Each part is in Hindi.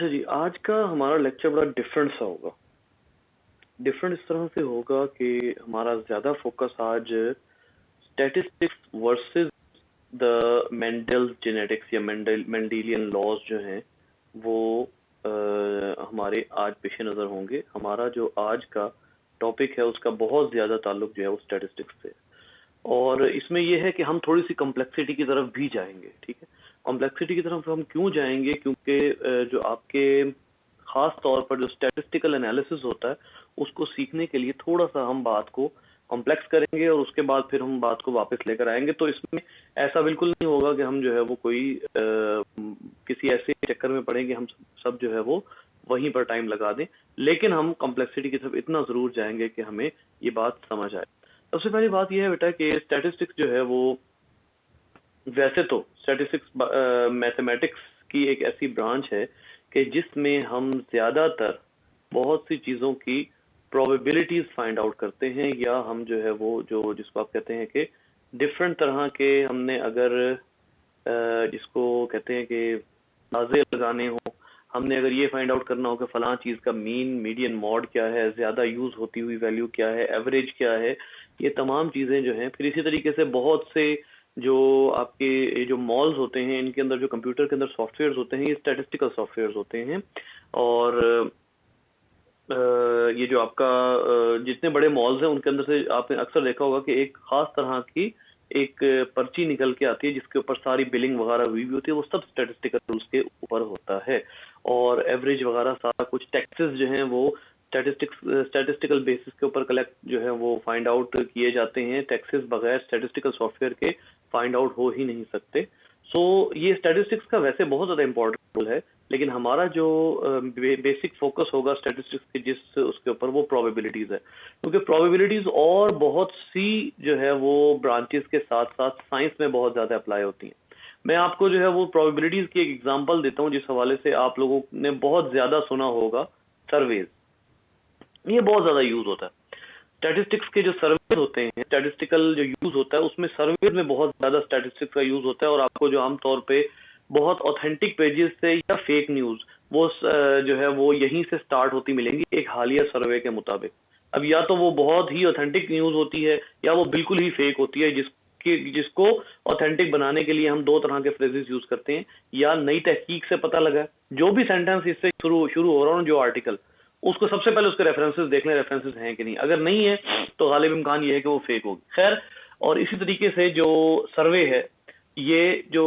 अच्छा जी, आज का हमारा लेक्चर बड़ा डिफरेंट सा होगा। डिफरेंट इस तरह से होगा कि हमारा ज़्यादा फोकस आज statistics versus the Mendel's genetics या मेंडेलियन लॉज जो हैं वो हमारे आज पेश नज़र होंगे। हमारा जो आज का टॉपिक है उसका बहुत ज़्यादा ताल्लुक जो है वो स्टैटिस्टिक्स से, और इसमें यह है कि हम थोड़ी सी कॉम्प्लेक्सिटी की तरफ भी जाएंगे। ठीक है, कॉम्प्लेक्सिटी की तरफ हम क्यों जाएंगे? क्योंकि जो आपके खास तौर पर जो स्टैटिस्टिकल एनालिसिस होता है उसको सीखने के लिए थोड़ा सा हम बात को कॉम्प्लेक्स करेंगे और उसके बाद फिर हम बात को वापस लेकर आएंगे। तो इसमें ऐसा बिल्कुल नहीं होगा कि हम जो है वो कोई किसी ऐसे चक्कर में पड़ेंगे हम सब जो है वो वहीं पर टाइम लगा दें, लेकिन हम कॉम्प्लेक्सिटी की तरफ इतना जरूर जाएंगे कि हमें ये बात समझ आए। सबसे पहली बात यह है बेटा कि स्टैटिस्टिक्स जो है वो, वैसे तो स्टैटिस्टिक्स मैथमेटिक्स की एक ऐसी ब्रांच है कि जिसमें हम ज्यादातर बहुत सी चीजों की प्रोबेबिलिटीज फाइंड आउट करते हैं, या हम जो है वो जो जिसको आप कहते हैं कि डिफरेंट तरह के हमने अगर जिसको कहते हैं कि अंदाजे लगाने हो, हमने अगर ये फाइंड आउट करना हो कि फलां चीज का मीन मीडियन मॉड क्या है, ज्यादा यूज होती हुई वैल्यू क्या है, एवरेज क्या है, ये तमाम चीजें जो हैं। फिर इसी तरीके से बहुत से जो आपके ये जो मॉल्स होते हैं इनके अंदर जो कंप्यूटर के अंदर सॉफ्टवेयर होते हैं ये स्टैटिस्टिकल सॉफ्टवेयर होते हैं। और ये जो आपका जितने बड़े मॉल्स हैं उनके अंदर से आपने अक्सर देखा होगा कि एक खास तरह की एक पर्ची निकल के आती है जिसके ऊपर सारी बिलिंग वगैरह हुई भी होती है, वो सब स्टैटिस्टिकल रूल्स के ऊपर होता है। और एवरेज वगैरह सारा कुछ टैक्सेस जो हैं वो स्टैटिस्टिकल बेसिस के ऊपर कलेक्ट जो है वो फाइंड आउट किए जाते हैं। टैक्सेस बगैर स्टैटिस्टिकल सॉफ्टवेयर के फाइंड आउट हो ही नहीं सकते। सो ये स्टैटिस्टिक्स का वैसे बहुत ज्यादा इंपॉर्टेंट रोल है, लेकिन हमारा जो बेसिक फोकस होगा स्टैटिस्टिक्स के जिस उसके ऊपर वो प्रोबेबिलिटीज है, क्योंकि प्रोबेबिलिटीज और बहुत सी जो है वो ब्रांचेस के साथ साथ साइंस में बहुत ज्यादा अप्लाई होती हैं। मैं आपको जो है वो प्रोबेबिलिटीज की एक एग्जांपल देता हूँ जिस हवाले से आप लोगों ने बहुत ज्यादा सुना होगा। सर्वेज, ये बहुत ज्यादा यूज होता है। स्टैटिस्टिक्स के जो सर्वेज होते हैं, स्टैटिस्टिकल जो यूज होता है उसमें सर्वेज में बहुत ज्यादा स्टैटिस्टिक्स का यूज होता है। और आपको जो आमतौर पे बहुत ऑथेंटिक पेजेस से या फेक न्यूज वो जो है वो यहीं से स्टार्ट होती मिलेंगी एक हालिया सर्वे के मुताबिक। अब या तो वो बहुत ही ऑथेंटिक न्यूज होती है या वो बिल्कुल ही फेक होती है, जिसको ऑथेंटिक बनाने के लिए हम दो तरह के फ्रेजेस यूज करते हैं। या नई तहकीक से पता लगा, जो भी सेंटेंस इससे शुरू शुरू हो रहा हो, जो आर्टिकल, उसको सबसे पहले उसके रेफरेंसेस देख लें, रेफरेंसेस हैं कि नहीं। अगर नहीं है तो गालिब इम्कान ये है कि वो फेक होगी। खैर, और इसी तरीके से जो सर्वे है ये जो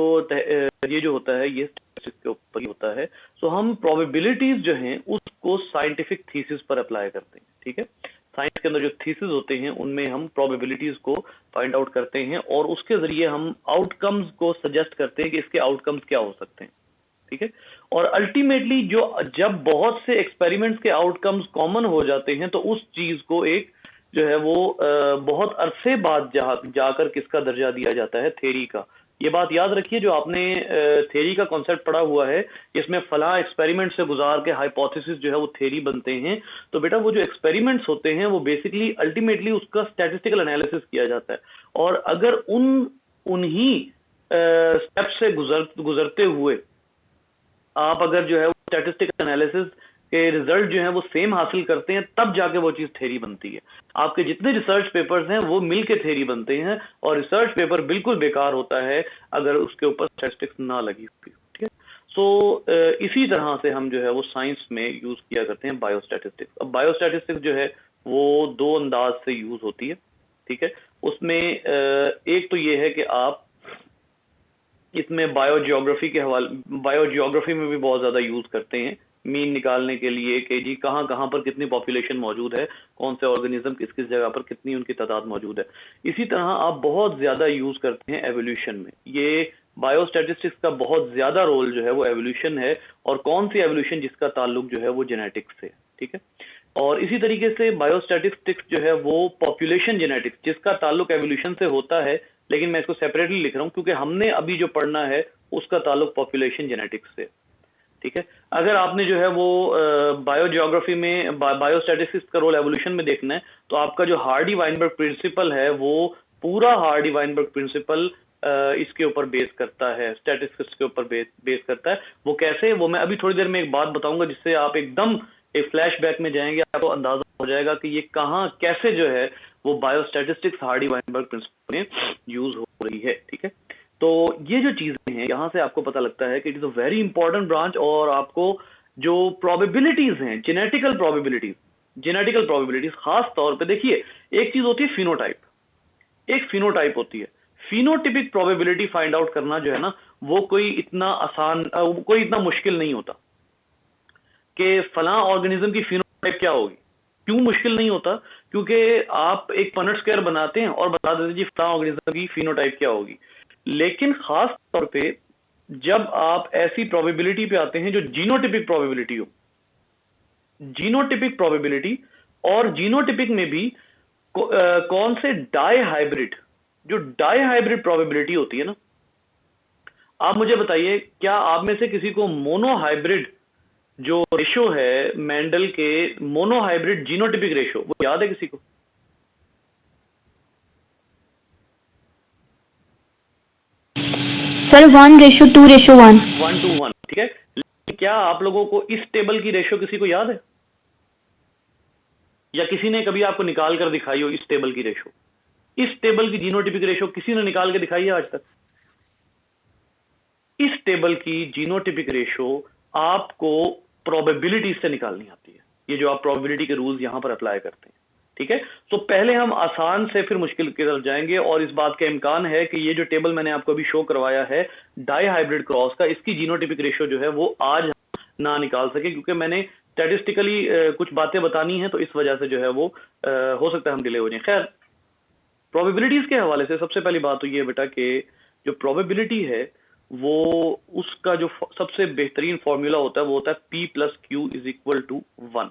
होता है ये स्टैटिस्टिक्स के ऊपर ही होता है। सो हम प्रोबेबिलिटीज जो हैं उसको साइंटिफिक थीसिस पर अप्लाई करते हैं। ठीक है, साइंस के अंदर जो थीसिस होते हैं उनमें हम प्रोबेबिलिटीज को फाइंड आउट करते हैं और उसके जरिए हम आउटकम्स को सजेस्ट करते हैं कि इसके आउटकम्स क्या हो सकते हैं। ठीक है, और अल्टीमेटली जो जब बहुत से एक्सपेरिमेंट्स के आउटकम्स कॉमन हो जाते हैं तो उस चीज को एक जो है वो बहुत अरसे बाद जाकर किसका दर्जा दिया जाता है? थ्योरी का। ये बात याद रखिए, जो आपने थ्योरी का कॉन्सेप्ट पढ़ा हुआ है इसमें फला एक्सपेरिमेंट से गुजार के हाइपोथेसिस जो है वो थ्योरी बनते हैं। तो बेटा वो जो एक्सपेरिमेंट्स होते हैं वो बेसिकली अल्टीमेटली उसका स्टैटिस्टिकल एनालिसिस किया जाता है। और अगर उन्हीं स्टेप से गुजरते हुए आप अगर जो है वो स्टैटिस्टिकल एनालिसिस के रिजल्ट जो है वो सेम हासिल करते हैं, तब जाके वो चीज थ्योरी बनती है। आपके जितने रिसर्च पेपर्स हैं वो मिलके थ्योरी बनते हैं, और रिसर्च पेपर बिल्कुल बेकार होता है अगर उसके ऊपर स्टैटिस्टिक्स ना लगी हुई। ठीक है, सो इसी तरह से हम जो है वो साइंस में यूज किया करते हैं बायोस्टैटिस्टिक्स। अब बायोस्टैटिस्टिक्स जो है वो दो अंदाज से यूज होती है। ठीक है, उसमें एक तो ये है कि आप इसमें बायोजियोग्राफी में भी बहुत ज्यादा यूज करते हैं मीन निकालने के लिए कि जी कहाँ कहाँ पर कितनी पॉपुलेशन मौजूद है, कौन से ऑर्गेनिज्म किस किस जगह पर कितनी उनकी तादाद मौजूद है। इसी तरह आप बहुत ज्यादा यूज करते हैं एवोल्यूशन में। ये बायोस्टैटिस्टिक्स का बहुत ज्यादा रोल जो है वो एवोल्यूशन है, और कौन सी एवोल्यूशन? जिसका ताल्लुक जो है वो जेनेटिक्स से। ठीक है, और इसी तरीके से बायोस्टैटिस्टिक्स जो है वो पॉपुलेशन जेनेटिक्स, जिसका ताल्लुक एवोल्यूशन से होता है, लेकिन मैं इसको सेपरेटली लिख रहा हूं क्योंकि हमने अभी जो पढ़ना है उसका ताल्लुक पॉपुलेशन जेनेटिक्स से। ठीक है, अगर आपने जो है वो बायोजियोग्राफी में बायोस्टैटिस्टिक्स का रोल एवोल्यूशन में देखना है तो आपका जो हार्डी वाइनबर्ग प्रिंसिपल है वो पूरा हार्डी वाइनबर्ग प्रिंसिपल इसके ऊपर बेस करता है, स्टैटिस्टिक्स के ऊपर बेस करता है। वो कैसे, वो मैं अभी थोड़ी देर में एक बात बताऊंगा जिससे आप एकदम एक फ्लैशबैक में जाएंगे, आपको अंदाजा हो जाएगा कि ये कहाँ कैसे जो है वो बायोस्टैटिस्टिक्स हार्डी वाइनबर्ग प्रिंसिपल में यूज हो रही है। ठीक है, तो ये जो चीजें हैं यहाँ से आपको पता लगता है कि it is a very important branch. और आपको जो प्रोबेबिलिटीज हैं, जेनेटिकल प्रोबेबिलिटीज खास तौर पे देखिए, एक चीज होती है फिनोटाइप, एक फिनोटाइप होती है। फिनोटिपिक प्रोबेबिलिटी फाइंड आउट करना जो है ना, वो कोई इतना आसान कोई इतना मुश्किल नहीं होता कि फलां ऑर्गेनिज्म की फिनोटाइप क्या होगी। क्यों मुश्किल नहीं होता? क्योंकि आप एक पनट स्क्वायर बनाते हैं और बता देते हैं जी फलां ऑर्गेनिज्म की फिनोटाइप क्या होगी। लेकिन खास तौर पे जब आप ऐसी प्रोबेबिलिटी पे आते हैं जो जीनोटिपिक प्रोबेबिलिटी हो, जीनोटिपिक प्रोबेबिलिटी, और जीनोटिपिक में भी कौन से डाई हाइब्रिड, जो डाई हाइब्रिड प्रोबेबिलिटी होती है ना, आप मुझे बताइए क्या आप में से किसी को मोनो हाइब्रिड जो रेशो है मेंडल के, मोनो हाइब्रिड जीनोटिपिक रेशो, वो याद है किसी को? सर 1:2:1। 1:1, ठीक है। लेकिन क्या आप लोगों को इस टेबल की रेशो किसी को याद है, या किसी ने कभी आपको निकाल कर दिखाई हो इस टेबल की रेशो? इस टेबल की जीनोटिपिक रेशो किसी ने निकाल के दिखाई है आज तक? इस टेबल की जीनोटिपिक रेशो आपको प्रोबेबिलिटी से निकालनी आती है, ये जो आप प्रोबेबिलिटी के रूल्स यहां पर अप्लाई करते हैं। ठीक है, तो पहले हम आसान से फिर मुश्किल की तरफ जाएंगे, और इस बात का इम्कान है कि ये जो टेबल मैंने आपको अभी शो करवाया है डाई हाइब्रिड क्रॉस का, इसकी जीनोटिपिक रेशो जो है वो आज ना निकाल सके, क्योंकि मैंने स्टैटिस्टिकली कुछ बातें बतानी है, तो इस वजह से जो है वो हो सकता है हम डिले हो जाए। खैर, प्रोबेबिलिटीज के हवाले से सबसे पहली बात तो ये बेटा कि जो प्रोबेबिलिटी है वो उसका जो सबसे बेहतरीन फॉर्मूला होता है वो होता है P+Q=1।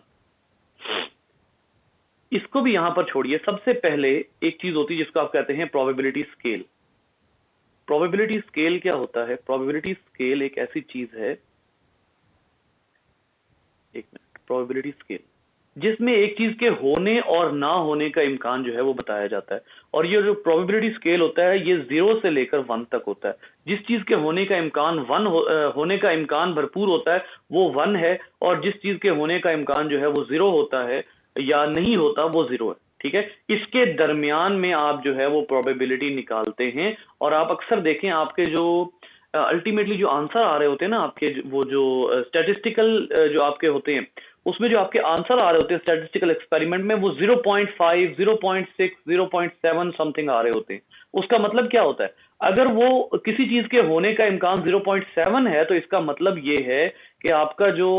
इसको भी यहां पर छोड़िए, सबसे पहले एक चीज होती है जिसको आप कहते हैं प्रोबेबिलिटी स्केल। प्रोबेबिलिटी स्केल क्या होता है? प्रोबेबिलिटी स्केल एक ऐसी चीज है, एक मिनट, प्रोबेबिलिटी स्केल जिसमें एक चीज के होने और ना होने का इम्कान जो है वो बताया जाता है। और ये जो प्रोबेबिलिटी स्केल होता है ये 0 से लेकर 1 तक होता है। जिस चीज के होने का इम्कान होने का इम्कान भरपूर होता है वो 1 है, और जिस चीज के होने का इम्कान जो है वो 0 होता है या नहीं होता वो 0 है। ठीक है, इसके दरमियान में आप जो है वो प्रोबेबिलिटी निकालते हैं, और आप अक्सर देखें आपके जो अल्टीमेटली जो आंसर आ रहे होते हैं ना आपके, वो जो स्टैटिस्टिकल जो आपके होते हैं, उसमें जो आपके आंसर आ रहे होते हैं स्टैटिस्टिकल एक्सपेरिमेंट में, वो 0.5, 0.6, 0.7 समथिंग आ रहे होते हैं। उसका मतलब क्या होता है? अगर वो किसी चीज के होने का इम्कान 0.7 है तो इसका मतलब ये है कि आपका जो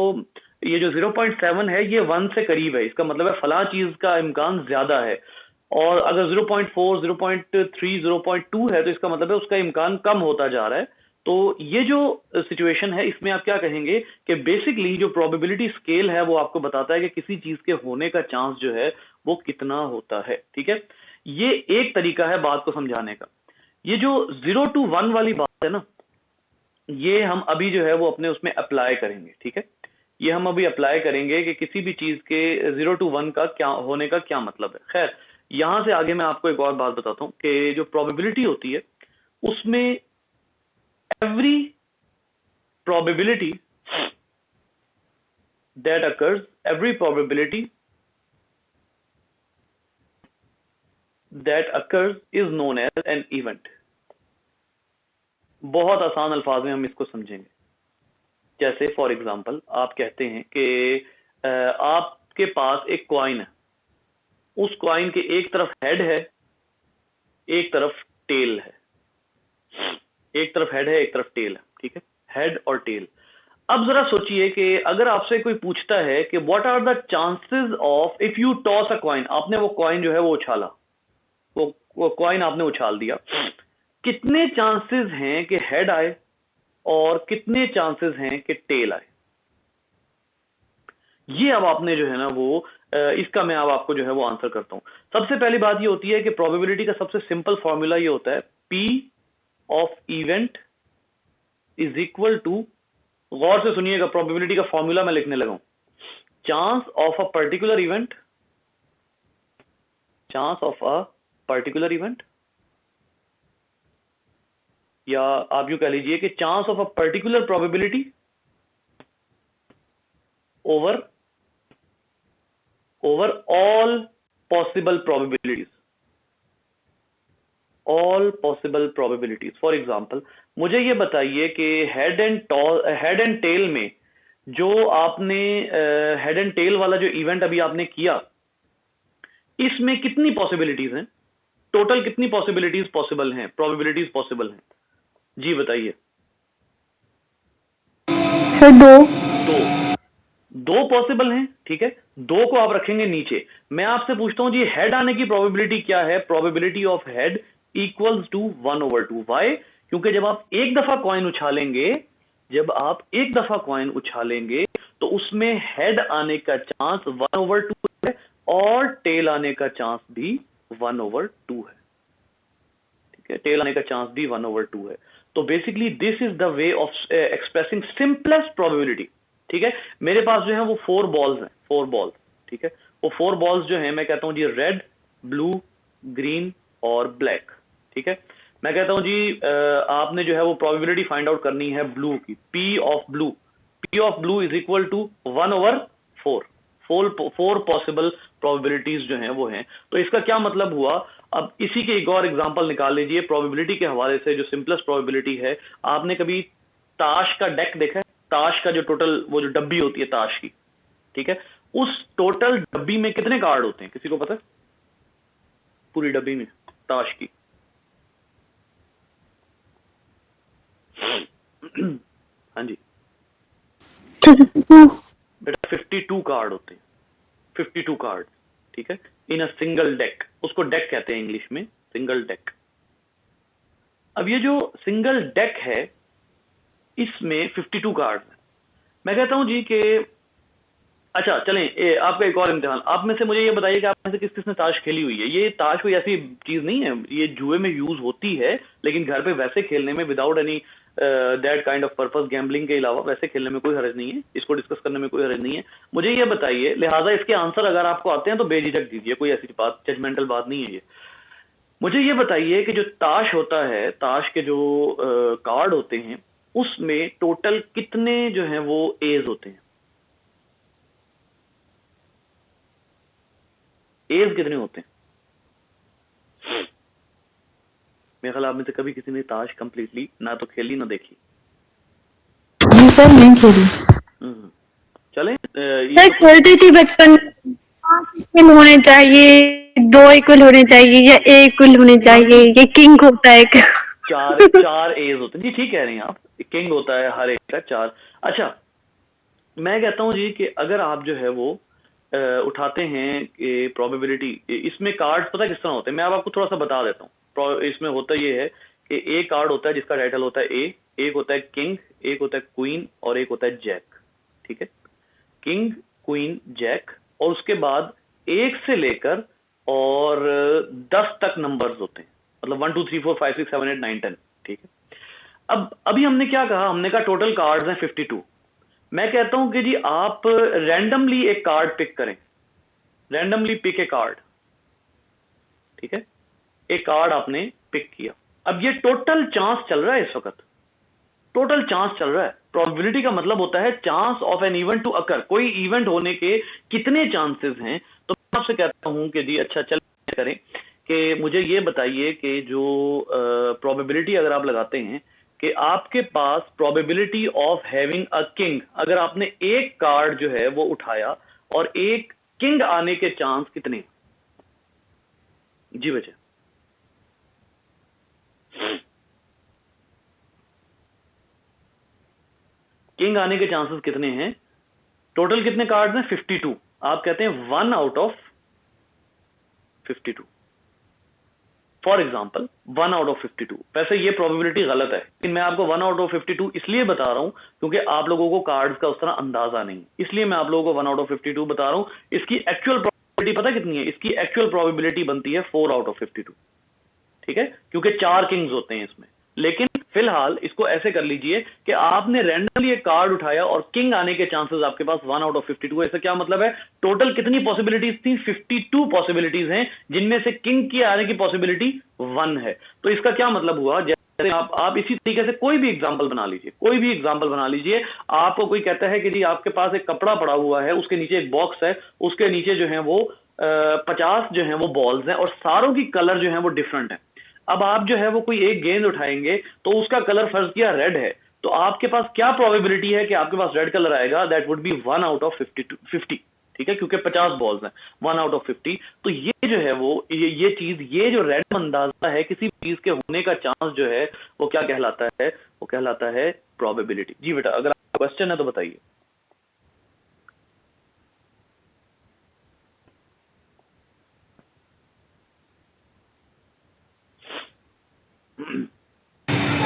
ये जो 0.7 है ये 1 से करीब है, इसका मतलब है फला चीज का इम्कान ज्यादा है। और अगर 0.4, 0.3, 0.2 है तो इसका मतलब है उसका इम्कान कम होता जा रहा है। तो ये जो सिचुएशन है इसमें आप क्या कहेंगे कि बेसिकली जो प्रोबेबिलिटी स्केल है वो आपको बताता है कि किसी चीज के होने का चांस जो है वो कितना होता है। ठीक है, ये एक तरीका है बात को समझाने का। ये जो 0 to 1 वाली बात है ना, ये हम अभी जो है वो अपने उसमें अप्लाई करेंगे। ठीक है, ये हम अभी अप्लाई करेंगे कि किसी भी चीज के 0 to 1 का क्या होने का क्या मतलब है। खैर, यहां से आगे मैं आपको एक और बात बताता हूं कि जो प्रोबेबिलिटी होती है उसमें every probability that occurs, every probability that occurs is known as an event। बहुत आसान अल्फाज में हम इसको समझेंगे। जैसे फॉर एग्जांपल आप कहते हैं कि आपके पास एक कॉइन है, उस कॉइन के एक तरफ हेड है, एक तरफ टेल है, एक तरफ हेड है एक तरफ टेल है। ठीक है, हेड और टेल। अब जरा सोचिए कि अगर आपसे कोई पूछता है कि what are the chances of if you toss a coin, आपने वो कॉइन जो है वो उछाला, वो कॉइन आपने उछाल दिया, कितने चांसेस हैं कि हेड आए और कितने चांसेस हैं कि टेल आए? ये अब आपने जो है ना वो इसका मैं अब आपको जो है वो आंसर करता हूं। सबसे पहली बात ये होती है कि प्रोबेबिलिटी का सबसे सिंपल फॉर्मूला ये होता है P of event is equal to, गौर से सुनिएगा, प्रोबेबिलिटी का फॉर्मूला मैं लिखने लगा हूं, chance of a particular event, chance of a particular event या आप यूं कह लीजिए कि chance of a particular probability over all possible probabilities, all possible probabilities. For example मुझे ये बताइए कि हेड एंड टेल में जो आपने हेड एंड टेल वाला जो इवेंट अभी आपने किया, इसमें कितनी पॉसिबिलिटीज हैं? टोटल कितनी पॉसिबिलिटीज पॉसिबल हैं, प्रोबेबिलिटीज पॉसिबल हैं? जी बताइए। सर दो। दो पॉसिबल हैं, ठीक है। दो को आप रखेंगे नीचे। मैं आपसे पूछता हूं जी हेड आने की प्रोबेबिलिटी क्या है? Probability of head equals to 1/2। Why? क्योंकि जब आप एक दफा कॉइन उछालेंगे तो उसमें हेड आने का चांस 1/2 है और टेल आने का चांस भी 1/2 है, ठीक है। टेल आने का चांस भी 1/2 है। तो basically this is the way of expressing simplest probability, ठीक है। मेरे पास जो है वो 4 बॉल्स हैं, 4 बॉल्स, ठीक है। वो 4 बॉल्स जो हैं, मैं कहता हूं जी रेड, ब्लू, ग्रीन और ब्लैक, ठीक है। मैं कहता हूं जी आपने जो है वो प्रोबेबिलिटी फाइंड आउट करनी है ब्लू की। P of blue is equal to 1/4। 4 possible probabilities जो हैं वो हैं। तो इसका क्या मतलब हुआ? अब इसी के एक और एग्जांपल निकाल लीजिए प्रोबेबिलिटी के हवाले से। जो सिंपलेस्ट प्रोबेबिलिटी है, आपने कभी ताश का डेक देखा है? ताश का जो टोटल वो जो डब्बी होती है ताश की, ठीक है, उस टोटल डब्बी में कितने कार्ड होते हैं? किसी को पता है? पूरी डब्बी में ताश की हाँ जी बेटा 52 कार्ड होते हैं, 52 कार्ड, ठीक है, इन अ सिंगल डेक। उसको डेक कहते हैं इंग्लिश में, सिंगल डेक। अब ये जो सिंगल डेक है इसमें 52 कार्ड है। मैं कहता हूं जी कि अच्छा चलें, आपका एक और इम्तिहान। आप में से मुझे ये बताइए कि आप में से किस किसने ताश खेली हुई है? ये ताश कोई ऐसी चीज नहीं है, ये जुए में यूज होती है, लेकिन घर पे वैसे खेलने में without any that kind of purpose, gambling के अलावा वैसे खेलने में कोई हर्ज नहीं है। इसको डिस्कस करने में कोई हर्ज नहीं है। मुझे ये बताइए, लिहाजा इसके आंसर अगर आपको आते हैं तो बेझिझक दीजिए, कोई ऐसी बात जजमेंटल बात नहीं है ये। मुझे ये बताइए कि जो ताश होता है, ताश के जो कार्ड होते हैं, उसमें टोटल कितने जो हैं वो एज होते हैं? एज कितने होते हैं? मेरे ख्याल आप में से कभी किसी ने ताश कंप्लीटली ना तो खेली ना देखी। जी सर नहीं खेली। चलें, सर खेलती थी बचपन में। 5 इक्वल होने चाहिए, 2 इक्वल होने चाहिए या ए इक्वल होने चाहिए, ये किंग होता है एक। चार एज होते हैं जी, ठीक कह रही हैं आप। किंग होता है हर एक का 4। अच्छा, मैं कहता हूं जी कि अगर आप जो है वो उठाते हैं कि प्रोबेबिलिटी, इसमें कार्ड्स पता किस तरह होते हैं? मैं अब आपको थोड़ा सा बता देता हूँ। इसमें होता ये है कि एक कार्ड होता है जिसका टाइटल होता है ए, एक होता है किंग, एक होता है क्वीन और एक होता है जैक, ठीक है। किंग, क्वीन, जैक, और उसके बाद 1 से लेकर और 10 तक नंबर्स होते हैं, मतलब 1 2 3 4 5 6 7 8 9 10, ठीक है। अब अभी हमने क्या कहा? हमने कहा टोटल कार्ड्स हैं 52। मैं कहता हूं कि जी आप रैंडमली एक कार्ड पिक करें, रैंडमली पिक ए कार्ड, ठीक है। एक कार्ड आपने पिक किया। अब ये टोटल चांस चल रहा है, इस वक्त टोटल चांस चल रहा है। प्रोबेबिलिटी का मतलब होता है chance of an event to occur, कोई इवेंट होने के कितने चांसेस हैं। तो मैं आपसे कहता हूं कि जी अच्छा चल करें कि मुझे ये बताइए कि जो प्रोबेबिलिटी अगर आप लगाते हैं कि आपके पास probability of having a king, अगर आपने एक कार्ड जो है वो उठाया और एक किंग आने के चांस कितने? जी बच्चे, किंग आने के चांसेस कितने हैं? टोटल कितने कार्ड्स हैं? 52। आप कहते हैं 1 out of 52, for example 1 out of 52। वैसे ये प्रोबेबिलिटी गलत है, लेकिन मैं आपको 1 आउट ऑफ 52 इसलिए बता रहा हूं क्योंकि आप लोगों को कार्ड्स का उस तरह अंदाजा नहीं, इसलिए मैं आप लोगों को 1 आउट ऑफ 52 बता रहा हूं। इसकी एक्चुअल प्रोबेबिलिटी पता कितनी है? इसकी एक्चुअल प्रोबेबिलिटी बनती है 4 आउट ऑफ 52, ठीक है, क्योंकि 4 किंग्स होते हैं इसमें। लेकिन फिलहाल इसको ऐसे कर लीजिए कि आपने रैंडमली एक कार्ड उठाया और किंग आने के चांसेस आपके पास 1 आउट ऑफ 52 है। इसका क्या मतलब है? टोटल कितनी पॉसिबिलिटीज थी? 52 पॉसिबिलिटीज हैं, जिनमें से किंग की आने की पॉसिबिलिटी 1 है। तो इसका क्या मतलब हुआ? आप इसी तरीके से कोई भी एग्जांपल बना लीजिए, कोई भी एग्जांपल बना लीजिए। आपको कोई कहता है कि जी आपके पास एक कपड़ा पड़ा हुआ है, उसके नीचे एक बॉक्स है, उसके नीचे जो है वो 50 जो है वो बॉल्स हैं और सारों की कलर जो है वो डिफरेंट है। अब आप जो है वो कोई एक गेंद उठाएंगे तो उसका कलर फर्ज किया रेड है, तो आपके पास क्या प्रोबेबिलिटी है कि आपके पास रेड कलर आएगा? That would be 1 out of 50, ठीक है, क्योंकि 50 बॉल्स हैं, 1 आउट ऑफ 50। तो ये जो है वो ये चीज, ये जो रैंडम अंदाजा है किसी चीज के होने का चांस जो है वो क्या कहलाता है? वो कहलाता है प्रोबेबिलिटी। जी बेटा, अगर आपका क्वेश्चन है तो बताइए।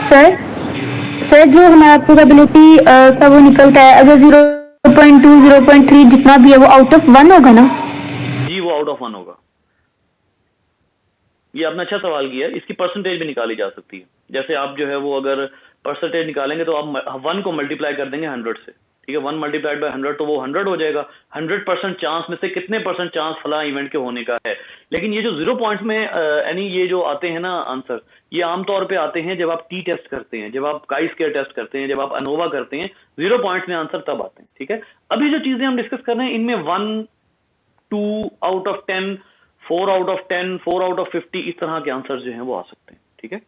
सर सर जो हमारा प्रोबेबिलिटी का वो निकलता है, अगर 0.2 0.3 जितना भी है वो आउट ऑफ 1 होगा ना? जी वो आउट ऑफ 1 होगा। ये आपने अच्छा सवाल किया, इसकी परसेंटेज भी निकाली जा सकती है। जैसे आप जो है वो अगर परसेंटेज निकालेंगे तो आप 1 को मल्टीप्लाई कर देंगे 100 से, ठीक है, 1 मल्टीप्लाइड बाय 100 तो वो 100 हो जाएगा। 100% चांस में से कितने परसेंट चांस फला इवेंट के होने का है। लेकिन ये जो 0 पॉइंट्स में यानी ये जो आते हैं ना आंसर, ये आमतौर पे आते हैं जब आप टी टेस्ट करते हैं, जब आप काई स्क्वायर टेस्ट करते हैं, जब आप अनोवा करते हैं, 0 पॉइंट्स में आंसर तब आते हैं, ठीक है। अभी जो चीजें हम डिस्कस कर रहे हैं इनमें 1, 2 out of 10, 4 out of 10, 4 out of 50 इस तरह के आंसर जो हैं वो आ सकते हैं, ठीक है।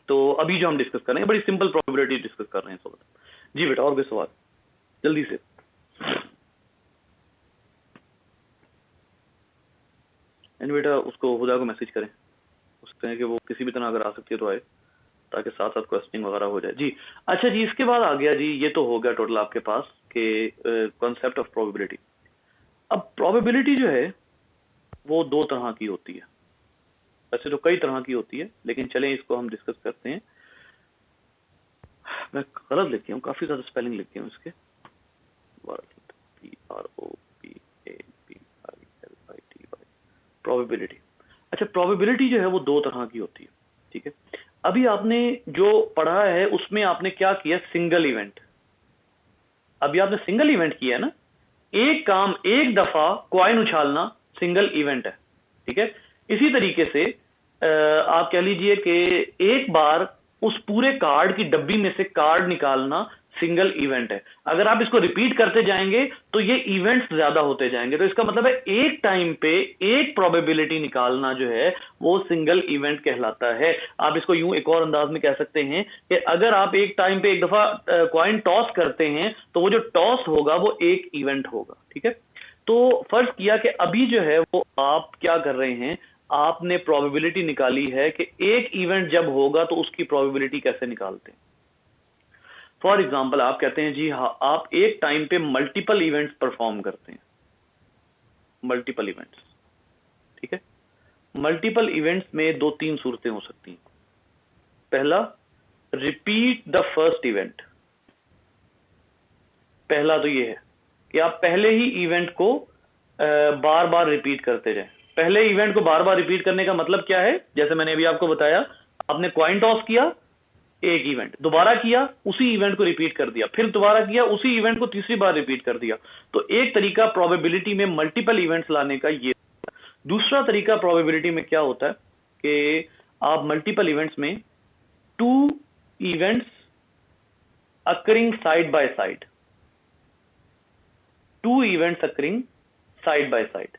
तो अभी जो हम डिस्कस कर रहे हैं बड़ी सिंपल प्रोबेबिलिटी डिस्कस कर रहे हैं इस वक्त। जी बेटा, और कोई सवाल जल्दी से? एंड बेटा उसको हुदा को मैसेज करें, उसको कहें कि वो किसी भी तरह अगर आ सकती है तो आए, ताकि साथ साथ क्वेश्चनिंग वगैरह हो जाए। जी अच्छा जी, इसके बाद आ गया जी, ये तो हो गया टोटल आपके पास के कॉन्सेप्ट ऑफ प्रोबेबिलिटी। अब प्रोबेबिलिटी जो है वो 2 तरह की होती है, वैसे तो कई तरह की होती है, लेकिन चलें इसको हम डिस्कस करते हैं। मैं गलत लिख दिया हूँ, काफी ज्यादा स्पेलिंग लिख दिया हूँ इसके। प्रोबेबिलिटी। अच्छा, प्रोबेबिलिटी जो है वो 2 तरह की होती है, ठीक है। अभी आपने जो पढ़ा है उसमें आपने क्या किया? Single event. अभी आपने सिंगल इवेंट किया है ना, एक काम एक दफा कॉइन उछालना सिंगल इवेंट है, ठीक है। इसी तरीके से आप कह लीजिए कि एक बार उस पूरे कार्ड की डब्बी में से कार्ड निकालना सिंगल इवेंट है। अगर आप इसको रिपीट करते जाएंगे तो ये इवेंट्स ज्यादा होते जाएंगे, तो इसका मतलब है एक टाइम पे एक प्रोबेबिलिटी निकालना जो है वो सिंगल इवेंट कहलाता है। आप इसको यूं एक और अंदाज में कह सकते हैं कि अगर आप एक टाइम पे एक दफा कॉइन टॉस करते हैं तो वो जो टॉस होगा वो एक इवेंट होगा, ठीक है। तो फर्ज किया कि अभी जो है वो आप क्या कर रहे हैं, आपने प्रोबेबिलिटी निकाली है कि एक इवेंट जब होगा तो उसकी प्रोबेबिलिटी कैसे निकालते हैं। फॉर एग्जाम्पल आप कहते हैं जी हाँ, आप एक टाइम पे मल्टीपल इवेंट्स परफॉर्म करते हैं, मल्टीपल इवेंट्स, ठीक है। मल्टीपल इवेंट्स में 2-3 सूरतें हो सकती हैं। पहला, रिपीट द फर्स्ट इवेंट। पहला तो ये है कि आप पहले ही इवेंट को बार बार रिपीट करते जाएं। पहले इवेंट को बार बार रिपीट करने का मतलब क्या है? जैसे मैंने अभी आपको बताया, आपने कॉइन टॉस किया, एक इवेंट, दोबारा किया, उसी इवेंट को रिपीट कर दिया, फिर दोबारा किया, उसी इवेंट को तीसरी बार रिपीट कर दिया। तो एक तरीका प्रोबेबिलिटी में मल्टीपल इवेंट्स लाने का ये। दूसरा तरीका प्रोबेबिलिटी में क्या होता है कि आप मल्टीपल इवेंट्स में 2 events occurring side by side, 2 events occurring side by side,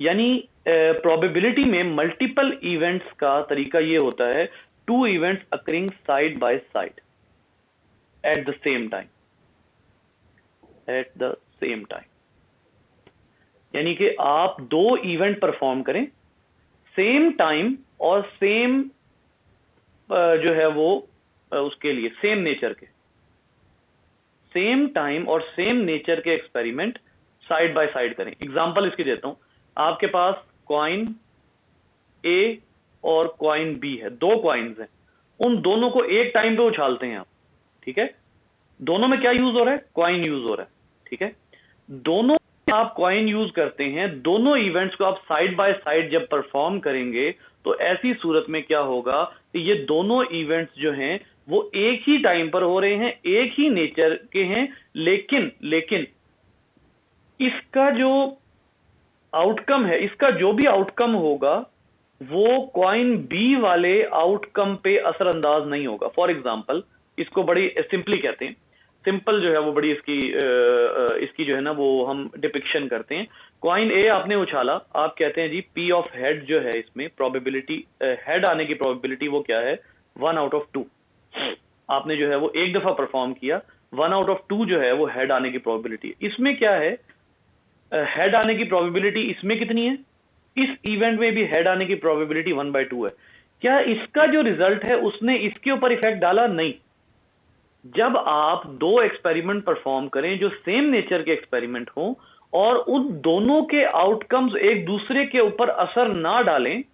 यानी प्रोबेबिलिटी में मल्टीपल इवेंट्स का तरीका ये होता है 2 events occurring side by side at the same time, at the same time. यानी कि आप 2 इवेंट परफॉर्म करें सेम टाइम और सेम जो है वो उसके लिए सेम नेचर के, सेम टाइम और सेम नेचर के एक्सपेरिमेंट साइड बाय साइड करें। एग्जांपल इसके देता हूं, आपके पास कॉइन ए और कॉइन बी है, 2 कॉइन्स हैं, उन दोनों को एक टाइम पे उछालते हैं आप, ठीक है। दोनों में क्या यूज हो रहा है? कॉइन यूज हो रहा है, ठीक है। दोनों आप कॉइन यूज करते हैं, दोनों इवेंट्स को आप साइड बाय साइड जब परफॉर्म करेंगे तो ऐसी सूरत में क्या होगा कि ये दोनों इवेंट्स जो हैं वो एक ही टाइम पर हो रहे हैं, एक ही नेचर के हैं, लेकिन इसका जो आउटकम है, इसका जो भी आउटकम होगा वो कॉइन बी वाले आउटकम पे असरअंदाज नहीं होगा। फॉर एग्जाम्पल, इसको बड़ी सिंपली कहते हैं, सिंपल जो है वो बड़ी इसकी जो है ना वो हम डिपिक्शन करते हैं। कॉइन ए आपने उछाला, आप कहते हैं जी पी ऑफ हेड जो है, इसमें प्रोबेबिलिटी हेड आने की प्रोबेबिलिटी वो क्या है, 1/2। आपने जो है वो एक दफा परफॉर्म किया, 1/2 जो है वो हेड आने की प्रोबेबिलिटी। इसमें क्या है, हेड आने की प्रोबेबिलिटी इसमें कितनी है, इस इवेंट में भी हेड आने की प्रोबेबिलिटी 1/2 है। क्या इसका जो रिजल्ट है उसने इसके ऊपर इफेक्ट डाला? नहीं। जब आप दो एक्सपेरिमेंट परफॉर्म करें जो सेम नेचर के एक्सपेरिमेंट हो और उन दोनों के आउटकम्स एक दूसरे के ऊपर असर ना डालें,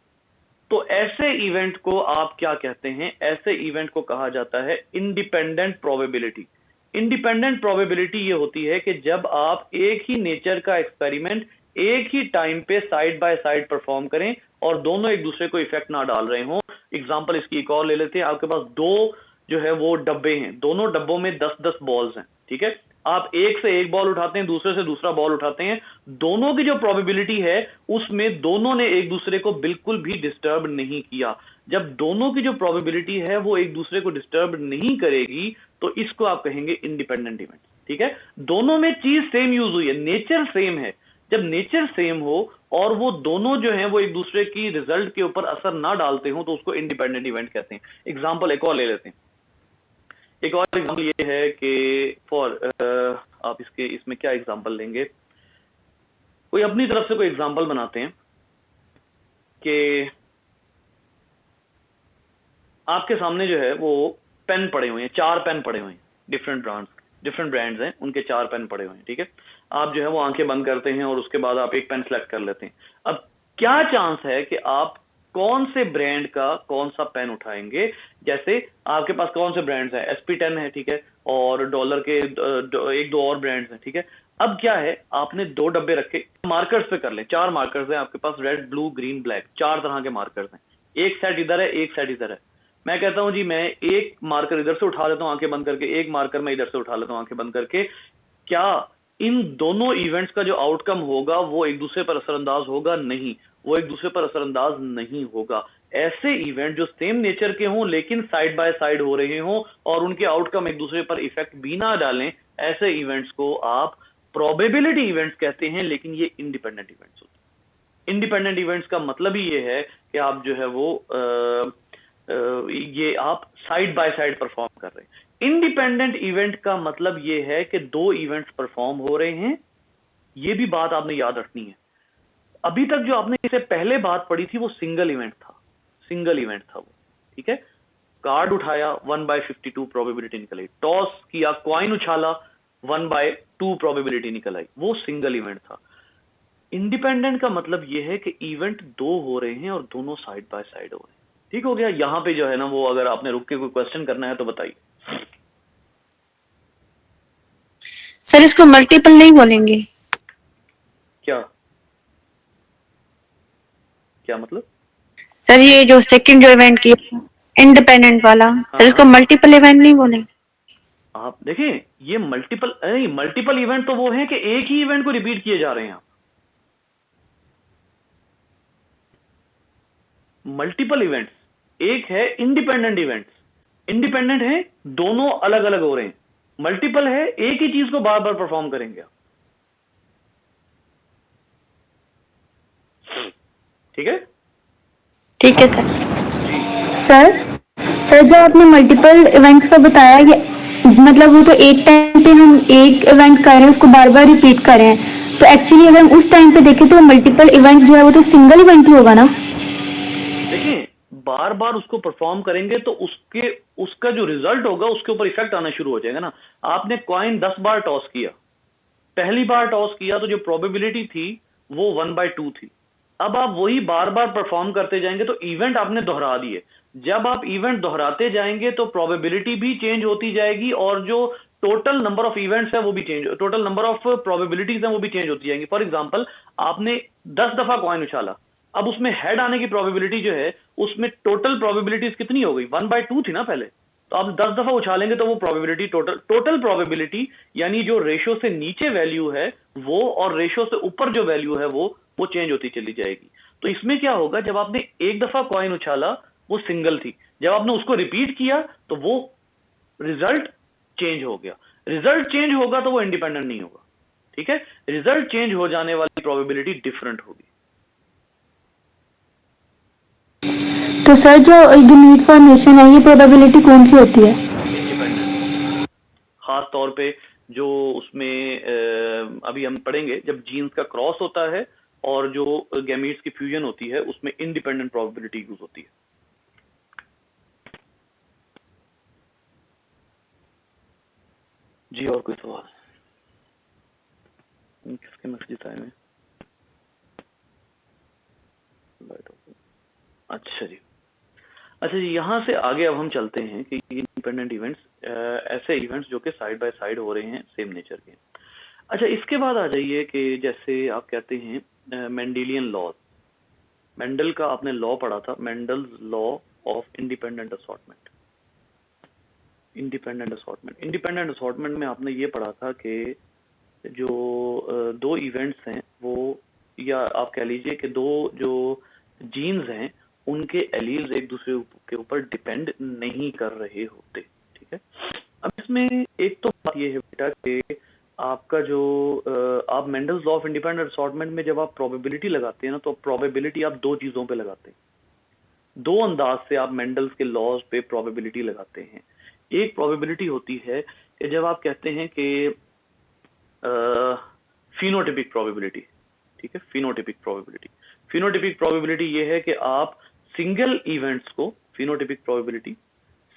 तो ऐसे इवेंट को आप क्या कहते हैं, ऐसे इवेंट को कहा जाता है इंडिपेंडेंट प्रोबेबिलिटी। इंडिपेंडेंट प्रोबेबिलिटी ये होती है कि जब आप एक ही नेचर का एक्सपेरिमेंट एक ही टाइम पे साइड बाय साइड परफॉर्म करें और दोनों एक दूसरे को इफेक्ट ना डाल रहे हों। एग्जांपल इसकी एक और ले लेते हैं। आपके पास दो जो है वो डब्बे हैं, दोनों डब्बों में 10-10 बॉल्स हैं, ठीक है। आप एक से एक बॉल उठाते हैं, दूसरे से दूसरा बॉल उठाते हैं, दोनों की जो प्रोबेबिलिटी है उसमें दोनों ने एक दूसरे को बिल्कुल भी डिस्टर्ब नहीं किया। जब दोनों की जो प्रोबेबिलिटी है वो एक दूसरे को डिस्टर्ब नहीं करेगी तो इसको आप कहेंगे इंडिपेंडेंट इवेंट, ठीक है। दोनों में चीज सेम यूज हुई है, नेचर सेम है। जब नेचर सेम हो और वो दोनों जो हैं वो एक दूसरे की रिजल्ट के ऊपर असर ना डालते हो तो उसको इंडिपेंडेंट इवेंट कहते हैं। एग्जांपल एक और ले लेते हैं। एक और एग्जांपल ये है कि आप इसमें क्या एग्जांपल लेंगे, कोई अपनी तरफ से कोई एग्जांपल बनाते हैं कि आपके सामने जो है वो पेन पड़े हुए हैं, 4 पेन पड़े हुए हैं, डिफरेंट ब्रांड्स हैं, उनके 4 पेन पड़े हुए हैं, ठीक है। आप जो है वो आंखें बंद करते हैं और उसके बाद आप एक पेन सेलेक्ट कर लेते हैं। अब क्या चांस है कि आप कौन से ब्रांड का कौन सा पेन उठाएंगे? जैसे आपके पास कौन से ब्रांड्स हैं, SP10 है, ठीक है, और डॉलर के एक दो और ब्रांड्स हैं, ठीक है। अब क्या है, आपने 2 डब्बे रखे, मार्कर्स पे कर लें, 4 मार्कर्स हैं आपके पास, रेड, ब्लू, ग्रीन, ब्लैक, 4 तरह के मार्कर्स हैं। एक सेट इधर है, एक सेट इधर है। मैं कहता हूं जी मैं एक मार्कर इधर से उठा लेता हूं आंखें बंद करके, एक मार्कर मैं इधर से उठा लेता हूं आंखें बंद करके। क्या इन दोनों इवेंट्स का जो आउटकम होगा वो एक दूसरे पर असरअंदाज होगा? नहीं, वो एक दूसरे पर असरअंदाज नहीं होगा। ऐसे इवेंट जो सेम नेचर के हों लेकिन साइड बाय साइड हो रहे हों और उनके आउटकम एक दूसरे पर इफेक्ट भी ना डालें, ऐसे इवेंट्स को आप प्रोबेबिलिटी इवेंट्स कहते हैं, लेकिन ये इंडिपेंडेंट इवेंट्स होते हैं। इंडिपेंडेंट इवेंट्स का मतलब ही ये है कि आप जो है वो ये आप साइड बाय साइड परफॉर्म कर रहे हैं। इंडिपेंडेंट इवेंट का मतलब ये है कि 2 इवेंट्स परफॉर्म हो रहे हैं। ये भी बात आपने याद रखनी है। अभी तक जो आपने इससे पहले बात पढ़ी थी वो सिंगल इवेंट था वो, ठीक है। कार्ड उठाया, 1/52 प्रोबेबिलिटी निकल आई। टॉस किया, कॉइन उछाला, 1/2 प्रोबेबिलिटी निकल आई, वो सिंगल इवेंट था। इंडिपेंडेंट का मतलब ये है कि इवेंट 2 हो रहे हैं और दोनों साइड बाय साइड हो रहे हैं। ठीक हो गया। यहां पे जो है ना वो अगर आपने रुक के कोई क्वेश्चन करना है तो बताइए। सर इसको मल्टीपल नहीं बोलेंगे? क्या मतलब? सर ये जो सेकंड जो इवेंट किया इंडिपेंडेंट वाला, सर इसको मल्टीपल इवेंट नहीं बोलेंगे? आप देखें, ये मल्टीपल इवेंट तो वो है कि एक ही इवेंट को रिपीट किए जा रहे हैं। मल्टीपल इवेंट्स, एक है इंडिपेंडेंट इवेंट्स, इंडिपेंडेंट है, दोनों अलग अलग हो रहे हैं। मल्टीपल है, एक ही चीज को बार बार परफॉर्म करेंगे। ठीक है, ठीक है सर। सर जो आपने मल्टीपल इवेंट्स का बताया, ये मतलब वो तो एक टाइम पे हम एक इवेंट कर रहे हैं उसको बार बार रिपीट कर रहे हैं, तो एक्चुअली अगर हम उस टाइम पे देखें तो मल्टीपल इवेंट जो है वो तो सिंगल इवेंट ही होगा ना? देखिए, बार बार उसको परफॉर्म करेंगे तो उसका जो रिजल्ट होगा उसके ऊपर इफेक्ट आना शुरू हो जाएगा ना। आपने कॉइन 10 बार टॉस किया, पहली बार टॉस किया तो जो प्रोबेबिलिटी थी वो 1/2 थी। अब आप वही बार बार परफॉर्म करते जाएंगे तो इवेंट आपने दोहरा दिए। जब आप इवेंट दोहराते जाएंगे तो प्रोबेबिलिटी भी चेंज होती जाएगी और जो टोटल नंबर ऑफ इवेंट्स है वो भी change, total number of probabilities है वो भी चेंज होती जाएंगी। फॉर एग्जांपल, आपने 10 दफा कॉइन उछाला, अब उसमें हेड आने की प्रोबेबिलिटी जो है उसमें टोटल प्रोबेबिलिटीज कितनी हो गई? 1/2 थी ना पहले। तो आप 10 दफा उछालेंगे तो वो प्रोबेबिलिटी टोटल प्रोबेबिलिटी, यानी जो रेशियो से नीचे वैल्यू है वो और रेशियो से ऊपर जो वैल्यू है वो चेंज होती चली जाएगी। तो इसमें क्या होगा, जब आपने एक दफा कॉइन उछाला वो सिंगल थी, जब आपने उसको रिपीट किया तो वो रिजल्ट चेंज हो गया। रिजल्ट चेंज होगा तो वो इंडिपेंडेंट नहीं होगा, ठीक है। रिजल्ट चेंज हो जाने वाली प्रोबेबिलिटी डिफरेंट होगी। तो सर जो यूनिट फॉर्मेशन है ये प्रोबेबिलिटी कौन सी होती है? इंडिपेंडेंट, खास तौर पे जो उसमें अभी हम पढ़ेंगे, जब जीन्स का क्रॉस होता है और जो गैमीट्स की फ्यूजन होती है उसमें इंडिपेंडेंट प्रोबेबिलिटी यूज होती है। जी और कोई सवाल? किसके मैसेज आए हैं? अच्छा जी, अच्छा जी, यहाँ से आगे अब हम चलते हैं कि इंडिपेंडेंट इवेंट्स, ऐसे इवेंट्स जो कि साइड बाय साइड हो रहे हैं, सेम नेचर के। अच्छा, इसके बाद आ जाइए कि जैसे आप कहते हैं मेंडेलियन लॉ। मेंडल का आपने लॉ पढ़ा था, Mendel's law of independent assortment. Independent assortment में आपने ये पढ़ा था कि जो दो इवेंट्स हैं वो, या आप कह लीजिए कि दो जो जीन्स हैं उनके एलील्स एक दूसरे के ऊपर डिपेंड नहीं कर रहे होते, ठीक है। अब इसमें एक तो बात ये है बेटा कि आपका जो आप Mendel's law of independent assortment में जब आप प्रोबेबिलिटी लगाते हैं ना, तो प्रोबेबिलिटी आप दो चीजों पे लगाते हैं, दो अंदाज से आप मेंडल्स के लॉज पे प्रोबेबिलिटी लगाते हैं। एक प्रोबेबिलिटी होती है कि जब आप कहते हैं कि फिनोटिपिक प्रोबेबिलिटी, ठीक है, फिनोटिपिक प्रोबेबिलिटी। फिनोटिपिक प्रोबेबिलिटी ये है कि आप सिंगल इवेंट्स को, फिनोटिपिक प्रोबेबिलिटी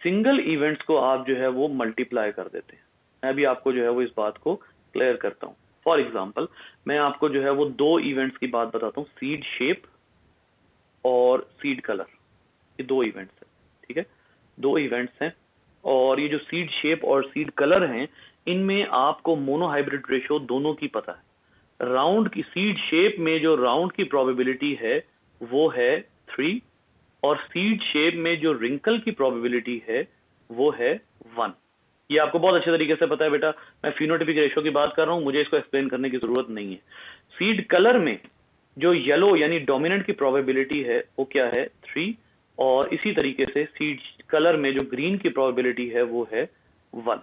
सिंगल इवेंट्स को आप जो है वो मल्टीप्लाई कर देते हैं। मैं भी आपको जो है वो इस बात को क्लियर करता हूं। फॉर एग्जांपल मैं आपको जो है वो दो इवेंट्स की बात बताता हूं, सीड शेप और सीड कलर। ये दो इवेंट्स हैं, ठीक है, दो इवेंट्स हैं। और ये जो सीड शेप और सीड कलर हैं, इनमें आपको मोनोहाइब्रिड रेशियो दोनों की पता है। राउंड की सीड शेप में जो राउंड की प्रोबेबिलिटी है वो है 3, और सीड शेप में जो रिंकल की प्रोबेबिलिटी है वो है 1। ये आपको बहुत अच्छे तरीके से पता है बेटा, मैं फिनोटिपिक रेशियो की बात कर रहा हूं, मुझे इसको एक्सप्लेन करने की जरूरत नहीं है। सीड कलर में जो येलो यानी डोमिनेंट की प्रोबेबिलिटी है वो क्या है, 3, और इसी तरीके से सीड कलर में जो ग्रीन की प्रोबेबिलिटी है वो है 1।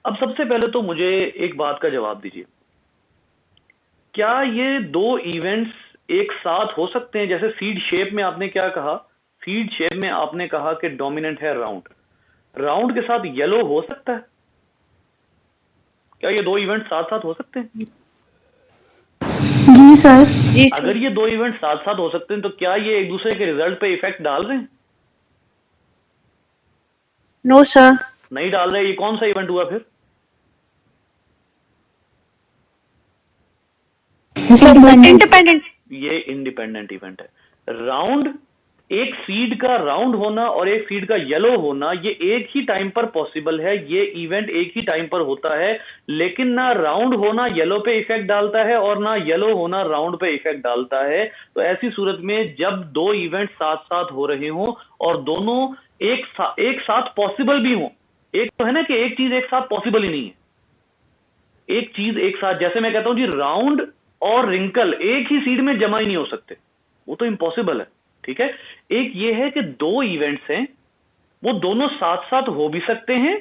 अब सबसे पहले तो मुझे एक बात का जवाब दीजिए, क्या ये दो इवेंट्स एक साथ हो सकते हैं? जैसे सीड शेप में आपने क्या कहा, सीड शेप में आपने कहा कि डोमिनेंट है राउंड, राउंड के साथ येलो हो सकता है? क्या ये दो इवेंट साथ साथ हो सकते हैं? जी सर। जी सर। अगर ये दो इवेंट साथ साथ हो सकते हैं तो क्या ये एक दूसरे के रिजल्ट पे इफेक्ट डाल रहे हैं? No sir. नहीं डाल रहे। ये कौन सा इवेंट हुआ फिर? इंडिपेंडेंट। ये इंडिपेंडेंट इवेंट है। राउंड, एक सीड का राउंड होना और एक सीड का येलो होना, ये एक ही टाइम पर पॉसिबल है, ये इवेंट एक ही टाइम पर होता है, लेकिन ना राउंड होना येलो पे इफेक्ट डालता है और ना येलो होना राउंड पे इफेक्ट डालता है। तो ऐसी सूरत में जब दो इवेंट साथ साथ हो रहे हों और दोनों एक साथ पॉसिबल भी हों, एक तो है ना कि एक चीज एक साथ पॉसिबल ही नहीं है, एक चीज एक साथ, जैसे मैं कहता हूं जी राउंड और रिंकल एक ही सीड में जमा ही नहीं हो सकते, वो तो इम्पॉसिबल है, ठीक है। एक ये है कि दो इवेंट्स हैं, वो दोनों साथ साथ हो भी सकते हैं,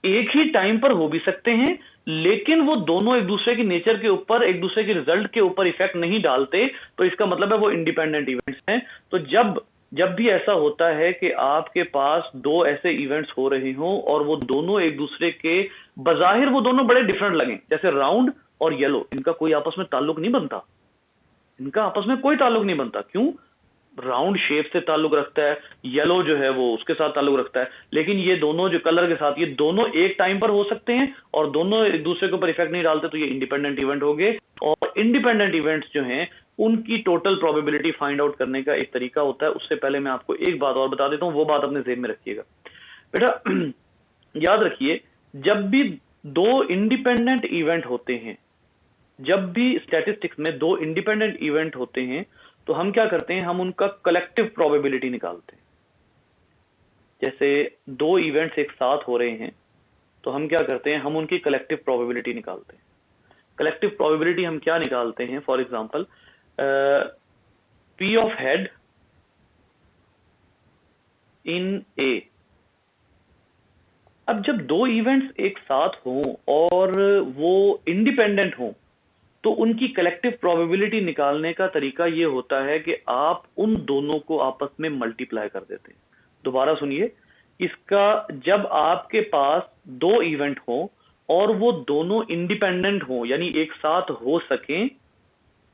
एक ही टाइम पर हो भी सकते हैं, लेकिन वो दोनों एक दूसरे की नेचर के ऊपर, एक दूसरे के रिजल्ट के ऊपर इफेक्ट नहीं डालते, तो इसका मतलब है वो इंडिपेंडेंट इवेंट्स हैं। तो जब भी ऐसा होता है कि आपके पास दो ऐसे इवेंट्स हो रहे हों और वो दोनों एक दूसरे के, बजाहिर वो दोनों बड़े डिफरेंट लगें, जैसे राउंड और येलो, इनका कोई आपस में ताल्लुक नहीं बनता, इनका आपस में कोई ताल्लुक नहीं बनता। क्यों? राउंड शेप से ताल्लुक रखता है, येलो जो है वो उसके साथ ताल्लुक रखता है, लेकिन ये दोनों जो कलर के साथ, ये दोनों एक टाइम पर हो सकते हैं और दोनों एक दूसरे के ऊपर इफेक्ट नहीं डालते, तो ये इंडिपेंडेंट इवेंट हो गए। और इंडिपेंडेंट इवेंट्स जो हैं उनकी टोटल प्रोबेबिलिटी फाइंड आउट करने का एक तरीका होता है। उससे पहले मैं आपको एक बात और बता देता हूं, वो बात अपने ज़हन में रखिएगा बेटा। याद रखिए, जब भी दो इंडिपेंडेंट इवेंट होते हैं, जब भी स्टैटिस्टिक्स में दो इंडिपेंडेंट इवेंट होते हैं, तो हम क्या करते हैं, हम उनका कलेक्टिव प्रोबेबिलिटी निकालते हैं। जैसे दो इवेंट्स एक साथ हो रहे हैं तो हम क्या करते हैं, हम उनकी कलेक्टिव प्रोबेबिलिटी निकालते हैं। कलेक्टिव प्रोबेबिलिटी हम क्या निकालते हैं, for example P of head in A। अब जब दो इवेंट्स एक साथ हों और वो इंडिपेंडेंट हों तो उनकी कलेक्टिव प्रोबेबिलिटी निकालने का तरीका ये होता है कि आप उन दोनों को आपस में मल्टीप्लाई कर देते हैं। दोबारा सुनिए, इसका जब आपके पास दो इवेंट हो और वो दोनों इंडिपेंडेंट हो यानी एक साथ हो सकें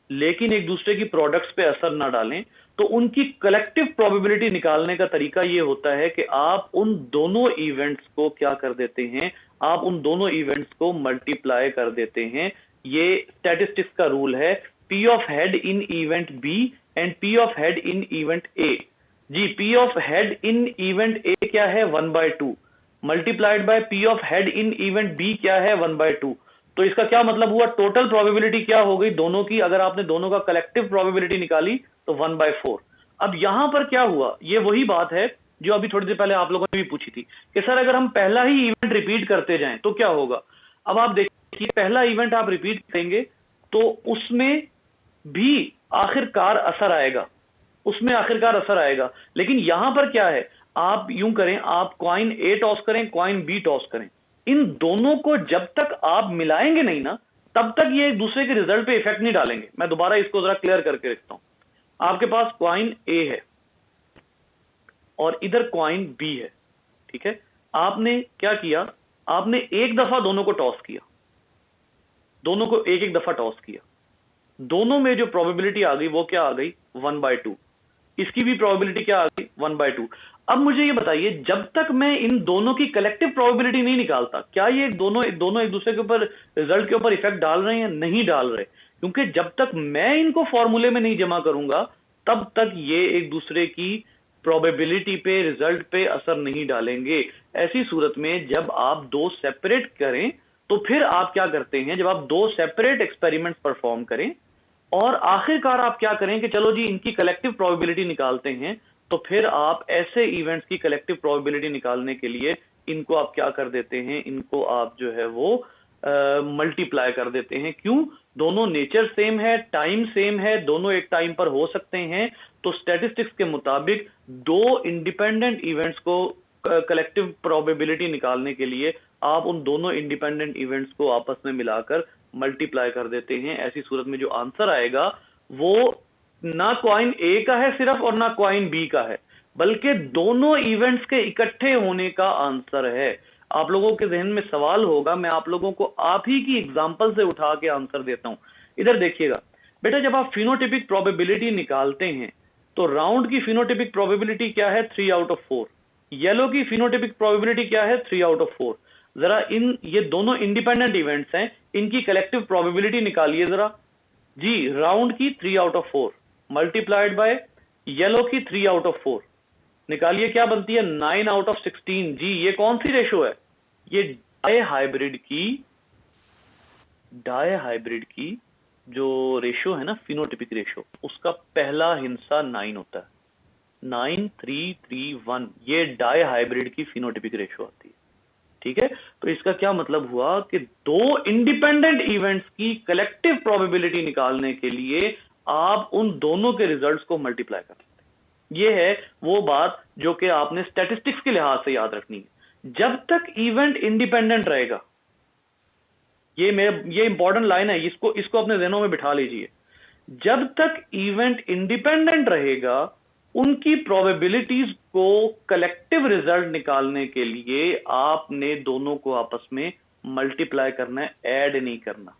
लेकिन एक दूसरे की प्रोडक्ट्स पे असर ना डालें तो उनकी कलेक्टिव प्रोबेबिलिटी निकालने का तरीका ये होता है कि आप उन दोनों इवेंट्स को क्या कर देते हैं, आप उन दोनों इवेंट्स को मल्टीप्लाई कर देते हैं। ये स्टैटिस्टिक्स का रूल है, P of head in event B and P of head in event A। जी, P of head in event A क्या है 1/2 multiplied by P of head in event B क्या है 1/2। तो इसका क्या मतलब हुआ, टोटल प्रोबेबिलिटी क्या हो गई दोनों की, अगर आपने दोनों का कलेक्टिव प्रोबेबिलिटी निकाली तो 1/4। अब यहां पर क्या हुआ, ये वही बात है जो अभी थोड़ी देर पहले आप लोगों ने भी पूछी थी कि सर अगर हम पहला ही इवेंट रिपीट करते जाएं तो क्या होगा। अब आप देखिए, पहला इवेंट आप रिपीट करेंगे तो उसमें भी आखिरकार असर आएगा, उसमें आखिरकार असर आएगा। लेकिन यहां पर क्या है, आप यूं करें, आप कॉइन A टॉस करें, कॉइन B टॉस करें, इन दोनों को जब तक आप मिलाएंगे नहीं ना तब तक ये एक दूसरे के रिजल्ट पे इफेक्ट नहीं डालेंगे। मैं दोबारा इसको जरा क्लियर करके रखता हूं। आपके पास कॉइन A है और इधर कॉइन B है, ठीक है। आपने क्या किया, आपने एक दफा दोनों को टॉस किया, दोनों को एक एक दफा टॉस किया, दोनों में जो प्रोबेबिलिटी आ गई वो क्या आ गई 1/2। इसकी भी प्रोबेबिलिटी क्या आ गई 1/2। अब मुझे ये बताइए, जब तक मैं इन दोनों की कलेक्टिव प्रोबेबिलिटी नहीं निकालता, क्या ये दोनों एक दूसरे के ऊपर, रिजल्ट के ऊपर इफेक्ट डाल रहे हैं या नहीं डाल रहे, क्योंकि जब तक मैं इनको फॉर्मूले में नहीं जमा करूंगा तब तक ये एक दूसरे की प्रोबेबिलिटी पे, रिजल्ट पे असर नहीं डालेंगे। ऐसी सूरत में जब आप दो सेपरेट करें तो फिर आप क्या करते हैं, जब आप दो सेपरेट एक्सपेरिमेंट्स परफॉर्म करें और आखिरकार आप क्या करें कि चलो जी इनकी कलेक्टिव प्रोबेबिलिटी निकालते हैं, तो फिर आप ऐसे इवेंट्स की कलेक्टिव प्रोबेबिलिटी निकालने के लिए इनको आप क्या कर देते हैं, इनको आप जो है वो मल्टीप्लाई कर देते हैं। क्यों, दोनों नेचर सेम है, टाइम सेम है, दोनों एक टाइम पर हो सकते हैं। तो स्टैटिस्टिक्स के मुताबिक दो इंडिपेंडेंट इवेंट्स को कलेक्टिव प्रोबेबिलिटी निकालने के लिए आप उन दोनों इंडिपेंडेंट इवेंट्स को आपस में मिलाकर मल्टीप्लाई कर देते हैं। ऐसी सूरत में जो आंसर आएगा वो ना कॉइन A का है सिर्फ और ना कॉइन B का है, बल्कि दोनों इवेंट्स के इकट्ठे होने का आंसर है। आप लोगों के जहन में सवाल होगा, मैं आप लोगों को आप ही की एग्जांपल से उठा के आंसर देता हूं। इधर देखिएगा बेटा, जब आप फिनोटिपिक प्रोबेबिलिटी निकालते हैं तो राउंड की फिनोटिपिक प्रोबेबिलिटी क्या है 3/4, येलो की फिनोटिपिक प्रोबेबिलिटी क्या है 3/4। जरा ये दोनों इंडिपेंडेंट इवेंट्स हैं, इनकी कलेक्टिव प्रोबेबिलिटी निकालिए जरा जी। राउंड की 3/4 मल्टीप्लाइड बाय येलो की 3/4 निकालिए, क्या बनती है 9/16। जी, ये कौन सी रेशो है, ये डाई हाइब्रिड की जो रेशो है ना, फिनोटिपिक रेशो, उसका पहला हिस्सा 9 होता है, 9 3 3 1, ये डाई हाइब्रिड की फिनोटिपिक रेशो आती है, ठीक है। तो इसका क्या मतलब हुआ कि दो इंडिपेंडेंट इवेंट्स की कलेक्टिव प्रोबेबिलिटी निकालने के लिए आप उन दोनों के रिजल्ट्स को मल्टीप्लाई कर सकते हैं। ये है वो बात जो कि आपने स्टैटिस्टिक्स के लिहाज से याद रखनी है। जब तक इवेंट इंडिपेंडेंट रहेगा, ये इंपॉर्टेंट लाइन है, इसको अपने ज़हनों में बिठा लीजिए। जब तक इवेंट इंडिपेंडेंट रहेगा, उनकी प्रोबेबिलिटीज को कलेक्टिव रिजल्ट निकालने के लिए आपने दोनों को आपस में मल्टीप्लाई करना है, ऐड नहीं करना।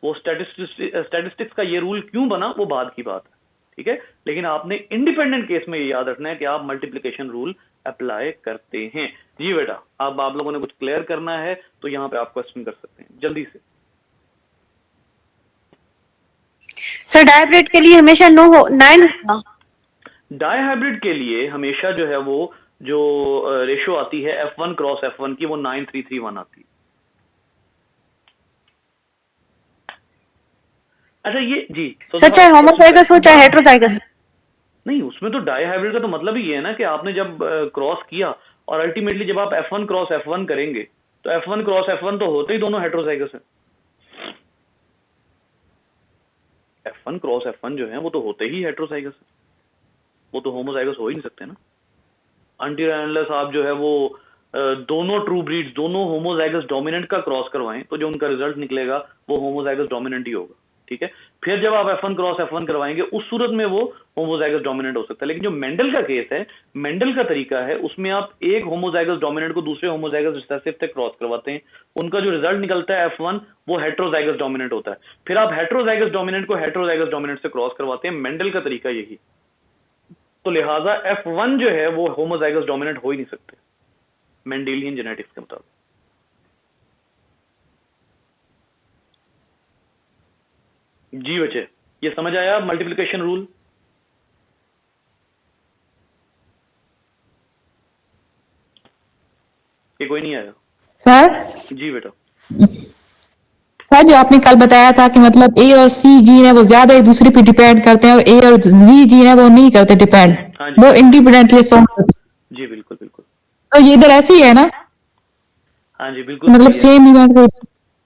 वो स्टैटिस्टिक्स का ये रूल क्यों बना वो बाद की बात है, ठीक है। लेकिन आपने इंडिपेंडेंट केस में ये याद रखना है कि आप मल्टीप्लिकेशन रूल अप्लाई करते हैं। जी बेटा, अब आप लोगों ने कुछ क्लियर करना है तो यहां पे आप क्वेश्चन कर सकते हैं जल्दी से। सर डायहाइब्रिड के लिए हमेशा 9 होगा। डायहाइब्रिड के लिए हमेशा जो है वो जो रेशो आती है F1 क्रॉस F1 की, वो 9:3:3:1 आती है। अच्छा ये जी सर चाहे होमोजाइगस हो चाहे हेटेरोजाइगस, नहीं, उसमें तो डायहाइब्रिड का तो मतलब ही ये है ना कि आपने जब क्रॉस किया और अल्टीमेटली जब आप F1 क्रॉस F1 करेंगे तो F1 क्रॉस F1 तो होते ही दोनों हेटेरोजाइगस है। F1 क्रॉस F1 जो है वो तो होते ही हेट्रोजाइगस, वो तो होमोजाइगस हो ही नहीं सकते ना, अनटिल अनलेस आप जो है वो दोनों ट्रू ब्रीड्स, दोनों होमोजाइगस डोमिनेंट का क्रॉस करवाएं तो जो उनका रिजल्ट निकलेगा वो होमोजाइगस डोमिनेंट ही होगा, ठीक है। फिर जब आप F1 क्रॉस F1 करवाएंगे उस सूरत में वो होमोजाइगस डोमिनेंट हो सकता है। लेकिन जो मेंडल का केस है, मेंडल का तरीका है, उसमें आप एक होमोजाइगस डोमिनेंट को दूसरे होमोजाइगस रिसेसिव से क्रॉस करवाते हैं, उनका जो रिजल्ट निकलता है F1 वो हेट्रोजाइगस डोमिनेंट होता है। फिर आप हेट्रोजाइगस डोमिनेंट को हेट्रोजाइगस डोमिनेंट से क्रॉस करवाते हैं, मेंडल का तरीका यही। तो लिहाजा F1 जो है वो होमोजाइगस डोमिनेंट हो ही नहीं सकते मेंडेलियन जेनेटिक्स के मुताबिक। जी बच्चे, ये समझ आया मल्टीप्लिकेशन रूल? ये कोई नहीं आया? सर जी बेटा। सर जो आपने कल बताया था कि मतलब ए और सी जीन है वो ज्यादा एक दूसरे पे डिपेंड करते हैं और ए और जी जीन है वो नहीं करते डिपेंड, हाँ जी वो इंडिपेंडेंटली स्ट्रॉन्ग होते हैं। जी, बिल्कुल बिल्कुल। तो ये इधर ऐसे ही है ना, हाँ जी बिल्कुल मतलब सही है, सेम इवेंट को।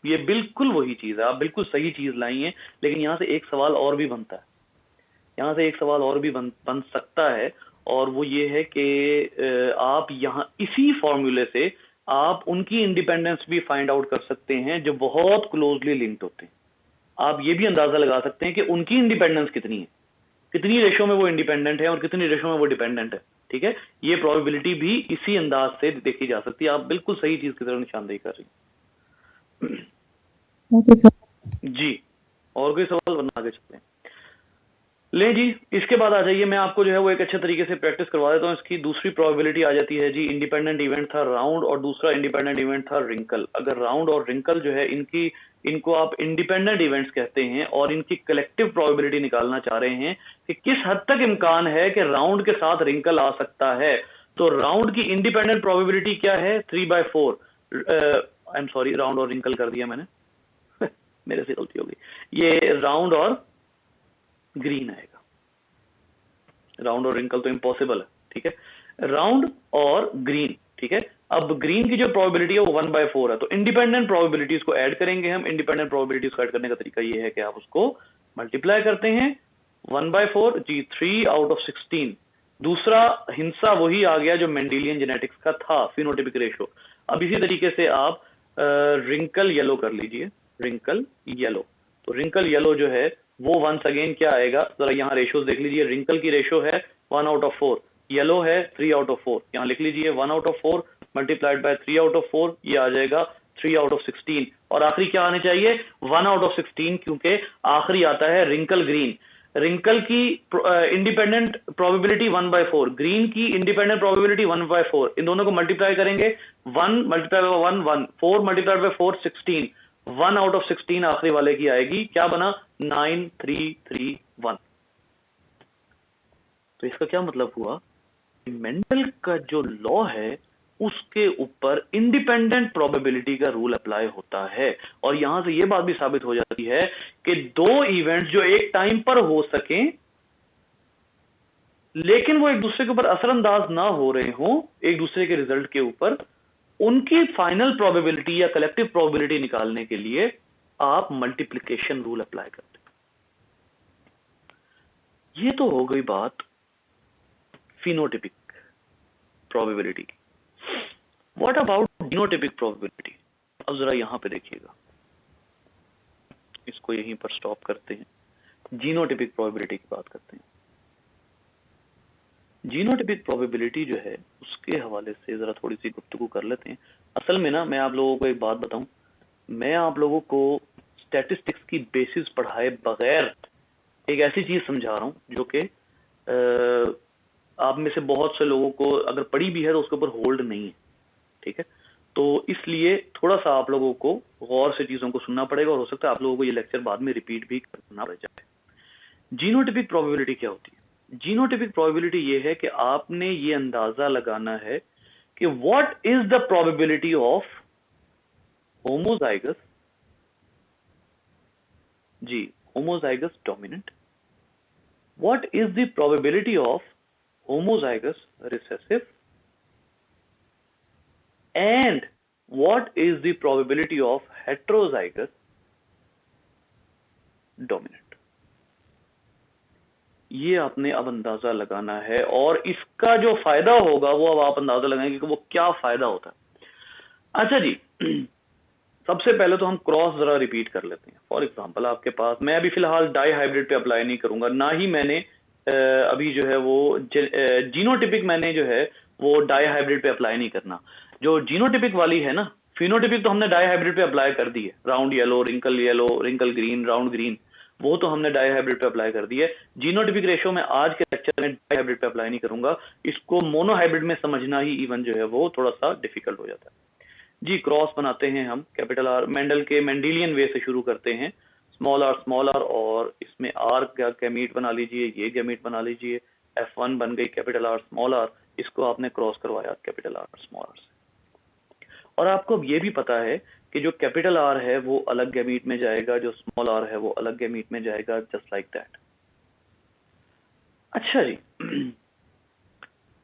ये बिल्कुल वही चीज है, आप बिल्कुल सही चीज लाई हैं। लेकिन यहाँ से एक सवाल और भी बनता है, यहाँ से एक सवाल और भी बन सकता है, और वो ये है कि आप यहाँ इसी फॉर्मूले से आप उनकी इंडिपेंडेंस भी फाइंड आउट कर सकते हैं जो बहुत क्लोजली लिंक्ड होते हैं। आप ये भी अंदाजा लगा सकते हैं कि उनकी इंडिपेंडेंस कितनी है, कितनी रेशो में वो इंडिपेंडेंट है और कितनी रेशो में वो डिपेंडेंट है, ठीक है। ये प्रोबेबिलिटी भी इसी अंदाज से देखी जा सकती है। आप बिल्कुल सही चीज की तरफ निशानदेही कर रही हैं। Okay sir. जी, और कोई सवाल वरना आगे चलते हैं। ले जी, इसके बाद आ जाइए, मैं आपको जो है वो एक अच्छे तरीके से प्रैक्टिस करवा देता हूँ। इसकी दूसरी प्रोबेबिलिटी आ जाती है जी, इंडिपेंडेंट इवेंट था राउंड और दूसरा इंडिपेंडेंट इवेंट था रिंकल। अगर राउंड और रिंकल जो है इनको आप इंडिपेंडेंट इवेंट्स कहते हैं और इनकी कलेक्टिव प्रोबेबिलिटी निकालना चाह रहे हैं कि किस हद तक इम्कान है कि राउंड के साथ रिंकल आ सकता है। तो राउंड की इंडिपेंडेंट प्रोबेबिलिटी क्या है? 3/4। आई एम सॉरी, राउंड और रिंकल कर दिया मैंने मेरे से गलती हो गई। ये राउंड और ग्रीन आएगा, राउंड और रिंकल तो इम्पॉसिबल है, ठीक है। राउंड और ग्रीन, ठीक है। अब ग्रीन की जो प्रोबेबिलिटी है वो 1/4 है, तो इंडिपेंडेंट प्रोबेबिलिटीज को ऐड करेंगे हम। इंडिपेंडेंट प्रोबेबिलिटीज को ऐड करने का तरीका ये है कि आप उसको मल्टीप्लाई करते हैं 1/4 जी, 3 आउट ऑफ 16। दूसरा हिस्सा वही आ गया जो मेंडेलियन जेनेटिक्स का था, फिनोटिपिक रेशो। अब इसी तरीके से आप रिंकल येलो कर लीजिए, रिंकल येलो। तो रिंकल येलो जो है वो वंस अगेन क्या आएगा, जरा यहाँ रेशोज देख लीजिए। रिंकल की रेशो है 1/4, येलो है 3/4। यहाँ लिख लीजिए 1/4 मल्टीप्लाइड बाय 3/4, ये आ जाएगा 3/16। और आखिरी क्या आने चाहिए? 1/16, क्योंकि आखिरी आता है रिंकल ग्रीन। रिंकल की इंडिपेंडेंट प्रोबेबिलिटी 1/4, ग्रीन की इंडिपेंडेंट प्रोबेबिलिटी 1/4। इन दोनों को मल्टीप्लाई करेंगे, 1 मल्टीप्लाई बाय 1 1, 4 मल्टीप्लाइड बाय 4 16, 1/16 आखिरी वाले की आएगी। क्या बना? 9331। तो इसका क्या मतलब हुआ? मेंडल का जो लॉ है उसके ऊपर इंडिपेंडेंट प्रोबेबिलिटी का रूल अप्लाई होता है। और यहां से यह बात भी साबित हो जाती है कि दो इवेंट्स जो एक टाइम पर हो सकें लेकिन वो एक दूसरे के ऊपर असरअंदाज ना हो रहे हों एक दूसरे के रिजल्ट के ऊपर, उनकी फाइनल प्रोबेबिलिटी या कलेक्टिव प्रोबेबिलिटी निकालने के लिए आप मल्टीप्लिकेशन रूल अप्लाई करते हैं। ये तो हो गई बात फिनोटिपिक प्रोबेबिलिटी की। What about genotypic probability? अब जरा यहां पे देखिएगा, इसको यहीं पर स्टॉप करते हैं, जीनोटिपिक प्रोबेबिलिटी की बात करते हैं। जीनोटिपिक प्रोबेबिलिटी जो है उसके हवाले से जरा थोड़ी सी गुफ्तगू कर लेते हैं। असल में ना, मैं आप लोगों को एक बात बताऊं, मैं आप लोगों को स्टैटिस्टिक्स की बेसिस पढ़ाए बगैर एक ऐसी चीज समझा रहा हूं जो कि आप में से बहुत से लोगों को अगर पढ़ी भी है तो उसके ऊपर होल्ड नहीं है, ठीक है। तो इसलिए थोड़ा सा आप लोगों को गौर से चीजों को सुनना पड़ेगा और हो सकता है आप लोगों को ये लेक्चर बाद में रिपीट भी करना पड़ जाए। जीनोटिपिक प्रोबेबिलिटी क्या होती है? जीनोटिपिक प्रोबेबिलिटी ये है कि आपने ये अंदाजा लगाना है कि what is the probability of homozygous, जी, homozygous dominant, what is the probability of homozygous recessive, and what is the probability of heterozygous dominant. ये आपने अब अंदाजा लगाना है, और इसका जो फायदा होगा वो अब आप अंदाजा लगाएंगे कि वो क्या फायदा होता है। अच्छा जी, सबसे पहले तो हम क्रॉस जरा रिपीट कर लेते हैं। फॉर एग्जांपल आपके पास, मैं अभी फिलहाल डाई हाइब्रिड पे अप्लाई नहीं करूंगा, ना ही मैंने अभी जो है वो जीनोटिपिक मैंने जो है वो डाई हाइब्रिड पे अप्लाई नहीं करना। जो जीनोटिपिक वाली है ना, फिनोटिपिक तो हमने डाई हाइब्रिड पे अप्लाई कर दी है, round yellow, wrinkle green, round green, वो तो हमने डाई हाइब्रिड पे अप्लाई कर दी है। जीनोटिपिक रेशियो में आज के लेक्चर में डाई हाइब्रिड पे अप्लाई नहीं करूंगा, इसको मोनो हाइब्रिड में समझना ही इवन जो है वो थोड़ा सा डिफिकल्ट हो जाता है जी। क्रॉस बनाते हैं हम, कैपिटल आर, मेंडल के मेंडेलियन वे से शुरू करते हैं, स्मॉल आर, और इसमें आर का गैमीट बना लीजिए, ये गैमीट बना लीजिए, F1 बन गई कैपिटल आर स्मॉल आर, इसको आपने क्रॉस करवाया कैपिटल आर स्मॉल आर से। और आपको अब ये भी पता है कि जो कैपिटल आर है वो अलग गैमीट में जाएगा, जो स्मॉल आर है वो अलग गैमीट में जाएगा, जस्ट लाइक दैट। अच्छा जी,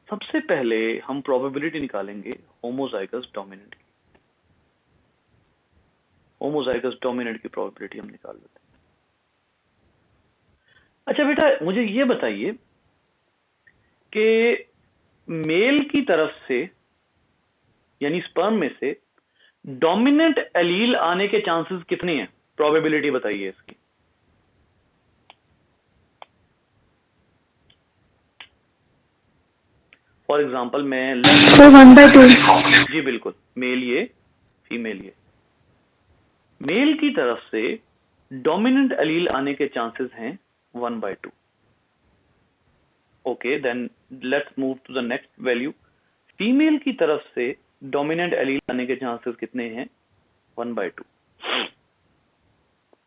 सबसे पहले हम प्रोबेबिलिटी निकालेंगे होमोजाइगस डोमिनेंट की। होमोजाइगस डोमिनेंट की प्रोबेबिलिटी हम निकाल लेते हैं। अच्छा बेटा, मुझे ये बताइए कि मेल की तरफ से यानी स्पर्म में से डोमिनेंट एलील आने के चांसेस कितने हैं? प्रोबेबिलिटी बताइए इसकी। फॉर एग्जांपल मैं सर 1/2। जी बिल्कुल, मेल ये, फीमेल ये। मेल की तरफ से डोमिनेंट एलील आने के चांसेस हैं 1/2। Okay, then let's move to the next value. Female की तरफ से डोमिनेंट एलील आने के चांसेस कितने हैं? 1/2।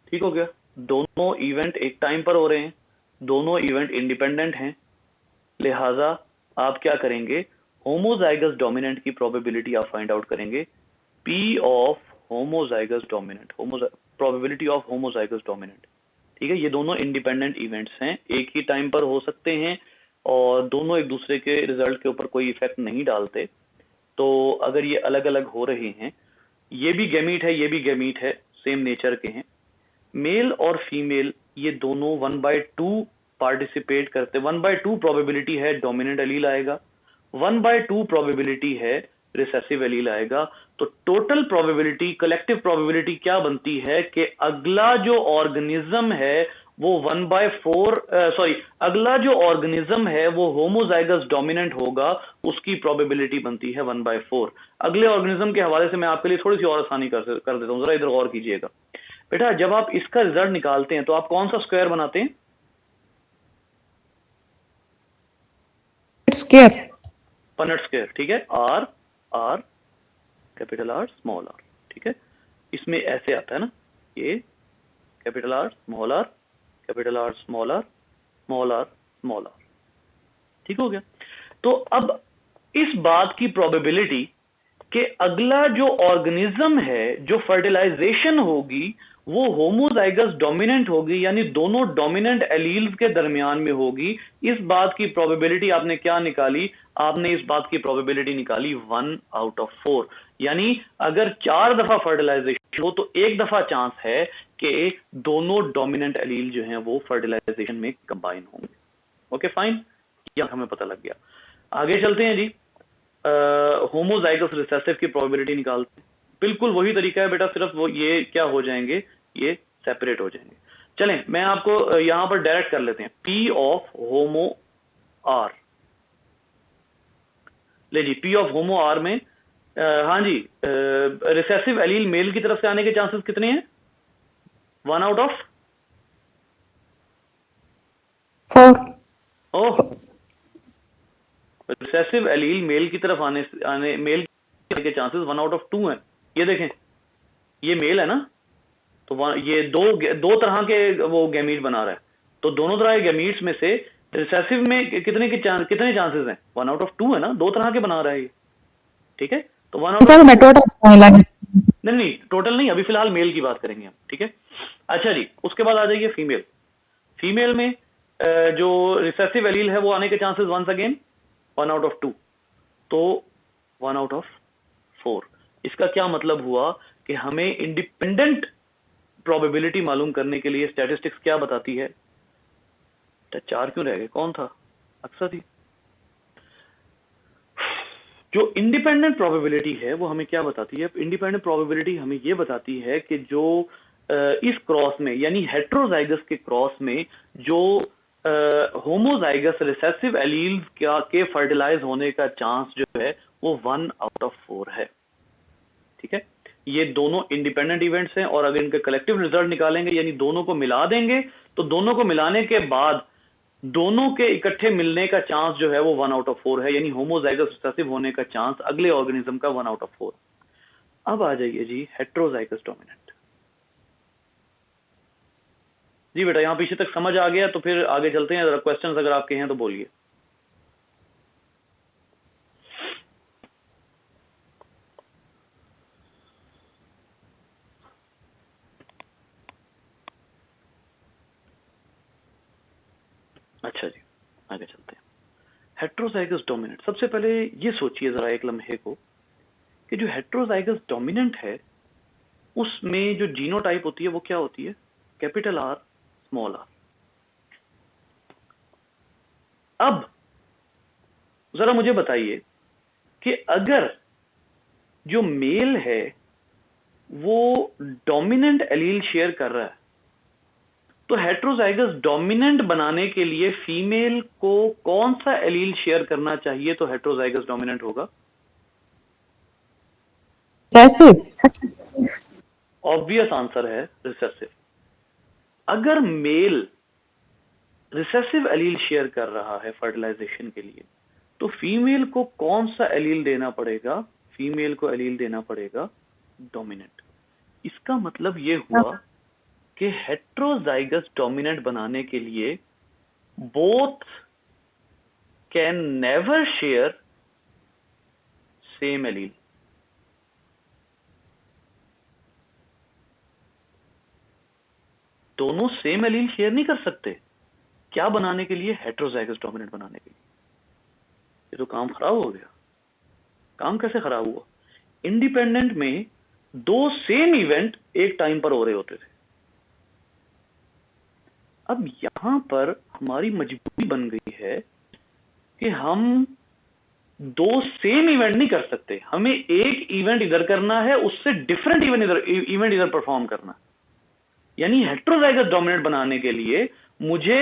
ठीक हो गया। दोनों इवेंट एक टाइम पर हो रहे हैं, दोनों इवेंट इंडिपेंडेंट हैं, लिहाजा आप क्या करेंगे? होमोजाइगस डोमिनेंट की प्रोबेबिलिटी आप फाइंड आउट करेंगे, P of homozygous dominant, probability of homozygous dominant. ठीक है, ये दोनों इंडिपेंडेंट इवेंट्स हैं, एक ही टाइम पर हो सकते हैं और दोनों एक दूसरे के रिजल्ट के ऊपर कोई इफेक्ट नहीं डालते। तो अगर ये अलग अलग हो रहे हैं, ये भी गैमीट है, ये भी गैमीट है, सेम नेचर के हैं, मेल और फीमेल ये दोनों 1/2 पार्टिसिपेट करते, 1/2 प्रोबेबिलिटी है डोमिनेंट एलील आएगा, 1/2 प्रोबेबिलिटी है रिसेसिव एलील आएगा। तो टोटल प्रोबेबिलिटी, कलेक्टिव प्रोबेबिलिटी क्या बनती है कि अगला जो ऑर्गेनिज्म है वो 1/4 अगला जो ऑर्गेनिज्म है वो होमोजाइगस डोमिनेंट होगा, उसकी प्रोबेबिलिटी बनती है 1/4। अगले ऑर्गेनिज्म के हवाले से मैं आपके लिए थोड़ी सी और आसानी कर देता हूं, जरा इधर गौर कीजिएगा बेटा। जब आप इसका रिजल्ट निकालते हैं तो आप कौन सा स्क्वायर बनाते हैं? Square, Punnett square. ठीक है, R R capital R small R. ठीक है, इसमें ऐसे आता है ना, ये capital R small R, capital R small R, small R small R. ठीक हो गया। तो अब इस बात की प्रोबेबिलिटी कि अगला जो ऑर्गेनिज्म है, जो फर्टिलाइजेशन होगी वो होमोजाइगस डोमिनेंट होगी, यानी दोनों डोमिनेंट एलील्स के दरमियान में होगी, इस बात की प्रोबेबिलिटी आपने क्या निकाली? आपने इस बात की प्रोबेबिलिटी निकाली 1/4। यानी अगर 4 दफा फर्टिलाइजेशन हो तो 1 दफा चांस है कि दोनों डोमिनेंट एलील जो हैं वो फर्टिलाइजेशन में कंबाइन होंगे। ओके फाइन, यह हमें पता लग गया। आगे चलते हैं जी, होमोजाइगस रिसेसिव की प्रोबेबिलिटी निकालते हैं। बिल्कुल वही तरीका है बेटा, सिर्फ वो ये क्या हो जाएंगे, ये सेपरेट हो जाएंगे। चलें, मैं आपको यहां पर डायरेक्ट कर लेते हैं, P ऑफ होमो आर। ले जी, P ऑफ होमो आर में हाँ जी, रिसेसिव एलील मेल की तरफ से आने के चांसेस कितने हैं? 1/4। ओह, रिसेसिव एलील मेल की तरफ आने मेल के चांसेस 1/2 हैं। ये देखें, ये मेल है ना, तो ये दो तरह के वो गैमीट बना रहा है, तो दोनों तरह के गैमीट्स में से रिसेसिव में कितने चांसेस हैं? 1/2 है ना, दो तरह के बना रहा है ये। ठीक है, तो 1/2 नहीं, टोटल नहीं, अभी फिलहाल मेल की बात करेंगे हम। ठीक है, अच्छा जी, उसके बाद आ जाइए फीमेल। फीमेल में जो रिसेसिव एलील है वो आने के चांसेस वंस अगेन 1/2, तो 1/4। इसका क्या मतलब हुआ कि हमें इंडिपेंडेंट प्रोबेबिलिटी मालूम करने के लिए स्टैटिस्टिक्स क्या बताती है? चार क्यों रह गए? कौन था? अक्सर थी। जो इंडिपेंडेंट प्रोबेबिलिटी है वो हमें क्या बताती है? इंडिपेंडेंट प्रोबेबिलिटी हमें ये बताती है कि जो इस क्रॉस में यानी हेट्रोजाइगस के क्रॉस में जो होमोजाइगस रिसेसिव एलील्स के फर्टिलाइज होने का चांस जो है वो 1 आउट ऑफ 4 है। ठीक है, ये दोनों इंडिपेंडेंट इवेंट्स हैं और अगर इनके कलेक्टिव रिजल्ट निकालेंगे यानी दोनों को मिला देंगे तो दोनों को मिलाने के बाद दोनों के इकट्ठे मिलने का चांस जो है वो 1 आउट ऑफ 4 है, यानी होमोजाइगस रिसेसिव होने का चांस अगले ऑर्गेनिज्म का 1 आउट ऑफ 4। अब आ जाइए जी हेट्रोजाइगस डोमिनेंट। जी बेटा यहां पीछे तक समझ आ गया तो फिर आगे चलते हैं, जरा क्वेश्चंस अगर आपके हैं तो बोलिए। अच्छा जी आगे चलते हैं। हेट्रोजाइगस डोमिनेंट, सबसे पहले ये सोचिए जरा एक लम्हे को कि जो हेट्रोजाइगस डोमिनेंट है उसमें जो जीनोटाइप होती है वो क्या होती है? Capital R small R. अब जरा मुझे बताइए कि अगर जो मेल है वो डोमिनेंट एलील शेयर कर रहा है तो हेट्रोजाइगस डोमिनेंट बनाने के लिए फीमेल को कौन सा एलील शेयर करना चाहिए तो हेट्रोजाइगस डोमिनेंट होगा? रिसेसिव। ऑब्वियस आंसर है रिसेसिव। अगर मेल रिसेसिव एलील शेयर कर रहा है फर्टिलाइजेशन के लिए तो फीमेल को कौन सा एलील देना पड़ेगा? फीमेल को एलील देना पड़ेगा डोमिनेंट। इसका मतलब यह हुआ कि हेट्रोजाइगस डोमिनेंट बनाने के लिए both can never share same allele. दोनों सेम एलील शेयर नहीं कर सकते। क्या बनाने के लिए? हेट्रोजाइगस डोमिनेंट बनाने के लिए। ये तो काम खराब हो गया। काम कैसे खराब हुआ? इंडिपेंडेंट में दो सेम इवेंट एक टाइम पर हो रहे होते थे। अब यहां पर हमारी मजबूरी बन गई है कि हम दो सेम इवेंट नहीं कर सकते, हमें एक इवेंट इधर करना है, उससे डिफरेंट इवेंट इधर परफॉर्म करना। यानी हेट्रोजाइगस डोमिनेंट बनाने के लिए मुझे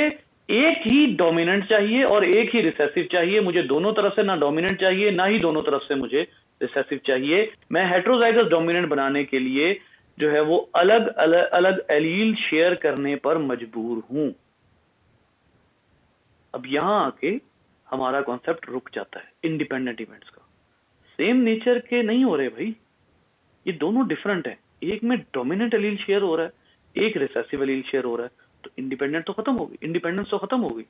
एक ही डोमिनेंट चाहिए और एक ही रिसेसिव चाहिए। मुझे दोनों तरफ से ना डोमिनेंट चाहिए ना ही दोनों तरफ से मुझे रिसेसिव चाहिए। मैं हेट्रोजाइगस डोमिनेंट बनाने के लिए जो है वो अलग अलग अलग एलील शेयर करने पर मजबूर हूं। अब यहां आके हमारा कॉन्सेप्ट रुक जाता है इंडिपेंडेंट इवेंट्स का। सेम नेचर के नहीं हो रहे भाई, ये दोनों डिफरेंट है। एक में डोमिनेंट एलील शेयर हो रहा है, एक रिसेसिव एलील शेयर हो रहा है, तो इंडिपेंडेंट तो खत्म हो गई, इंडिपेंडेंस तो खत्म हो गई।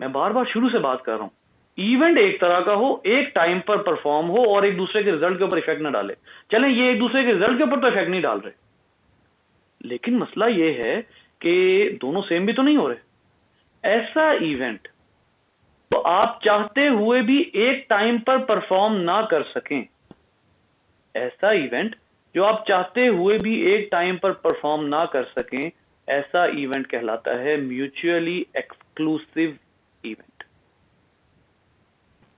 मैं बार बार शुरू से बात कर रहा हूं, इवेंट एक तरह का हो, एक टाइम पर परफॉर्म हो और एक दूसरे के रिजल्ट के ऊपर इफेक्ट ना डाले। चलें ये एक दूसरे के रिजल्ट के ऊपर तो इफेक्ट नहीं डाल रहे, लेकिन मसला ये है कि दोनों सेम भी तो नहीं हो रहे। ऐसा इवेंट तो आप चाहते हुए भी एक टाइम पर परफॉर्म ना कर सकें, ऐसा इवेंट जो आप चाहते हुए भी एक टाइम पर परफॉर्म ना कर सकें, ऐसा इवेंट कहलाता है म्यूचुअली एक्सक्लूसिव इवेंट।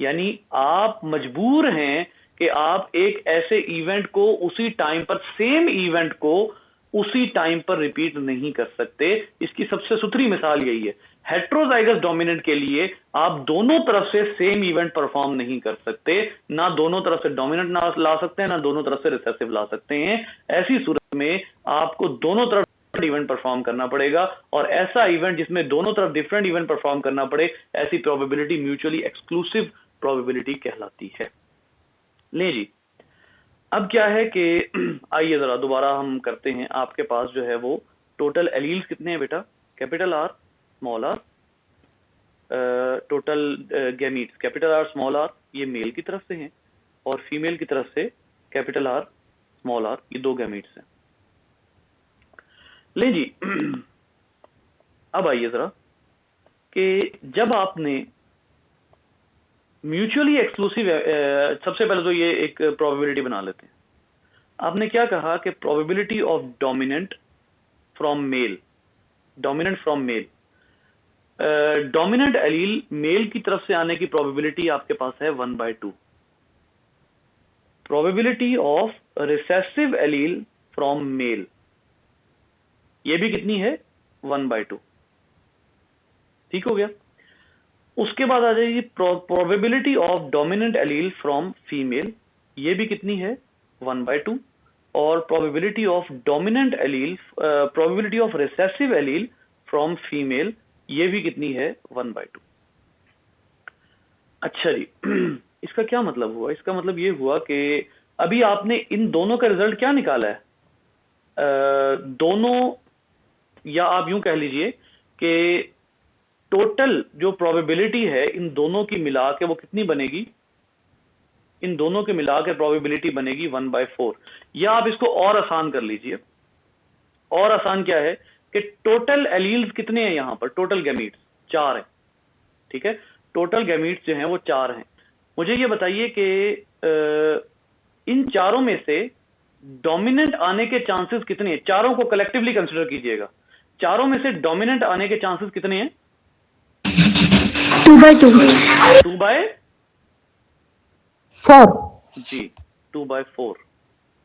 यानी आप मजबूर हैं कि आप एक ऐसे इवेंट को उसी टाइम पर, सेम इवेंट को उसी टाइम पर रिपीट नहीं कर सकते। इसकी सबसे सुथरी मिसाल यही है। हेट्रोजाइगस डोमिनेंट के लिए आप दोनों तरफ से सेम इवेंट परफॉर्म नहीं कर सकते, ना दोनों तरफ से डोमिनेंट ना ला सकते हैं, ना दोनों तरफ से रिसेसिव ला सकते हैं। ऐसी सूरत में आपको दोनों तरफ इवेंट परफॉर्म करना पड़ेगा, और ऐसा इवेंट जिसमें दोनों तरफ डिफरेंट इवेंट परफॉर्म करना पड़े, ऐसी प्रोबेबिलिटी म्यूचुअली एक्सक्लूसिव प्रोबेबिलिटी कहलाती है। ले जी, अब क्या है कि आइए जरा दोबारा हम करते हैं। आपके पास जो है वो टोटल एलील्स कितने हैं बेटा? Capital R small R. Total gametes capital R small R, ये मेल की तरफ से हैं, और फीमेल की तरफ से कैपिटल आर स्मॉल आर, ये दो गैमीट्स हैं। ले जी, अब आइए जरा कि जब आपने म्यूचुअली एक्सक्लूसिव, सबसे पहले तो ये एक प्रोबेबिलिटी बना लेते हैं। आपने क्या कहा कि probability of dominant from male, dominant from male, dominant allele male की तरफ से आने की प्रोबेबिलिटी आपके पास है 1/2। Probability of recessive allele from male, ये भी कितनी है? 1/2। ठीक हो गया। उसके बाद आ जाएगी probability of dominant allele from female, ये भी कितनी है? 1/2। और probability of dominant allele, probability of recessive allele from female, ये भी कितनी है? 1/2। अच्छा जी, इसका क्या मतलब हुआ? इसका मतलब ये हुआ कि अभी आपने इन दोनों का रिजल्ट क्या निकाला है? दोनों, या आप यूं कह लीजिए कि टोटल जो प्रोबेबिलिटी है इन दोनों की मिला के वो कितनी बनेगी? इन दोनों के मिला के प्रोबेबिलिटी बनेगी 1/4। या आप इसको और आसान कर लीजिए। और आसान क्या है कि टोटल एलील्स कितने हैं यहां पर? टोटल गैमीट्स 4 हैं। ठीक है, टोटल गैमीट्स जो हैं वो 4 हैं। मुझे ये बताइए कि इन चारों में से डोमिनेंट आने के चांसेस कितने हैं? चारों को कलेक्टिवली कंसिडर कीजिएगा। चारों में से डोमिनेंट आने के चांसेस कितने हैं? 2/2। 4। जी, 2/4।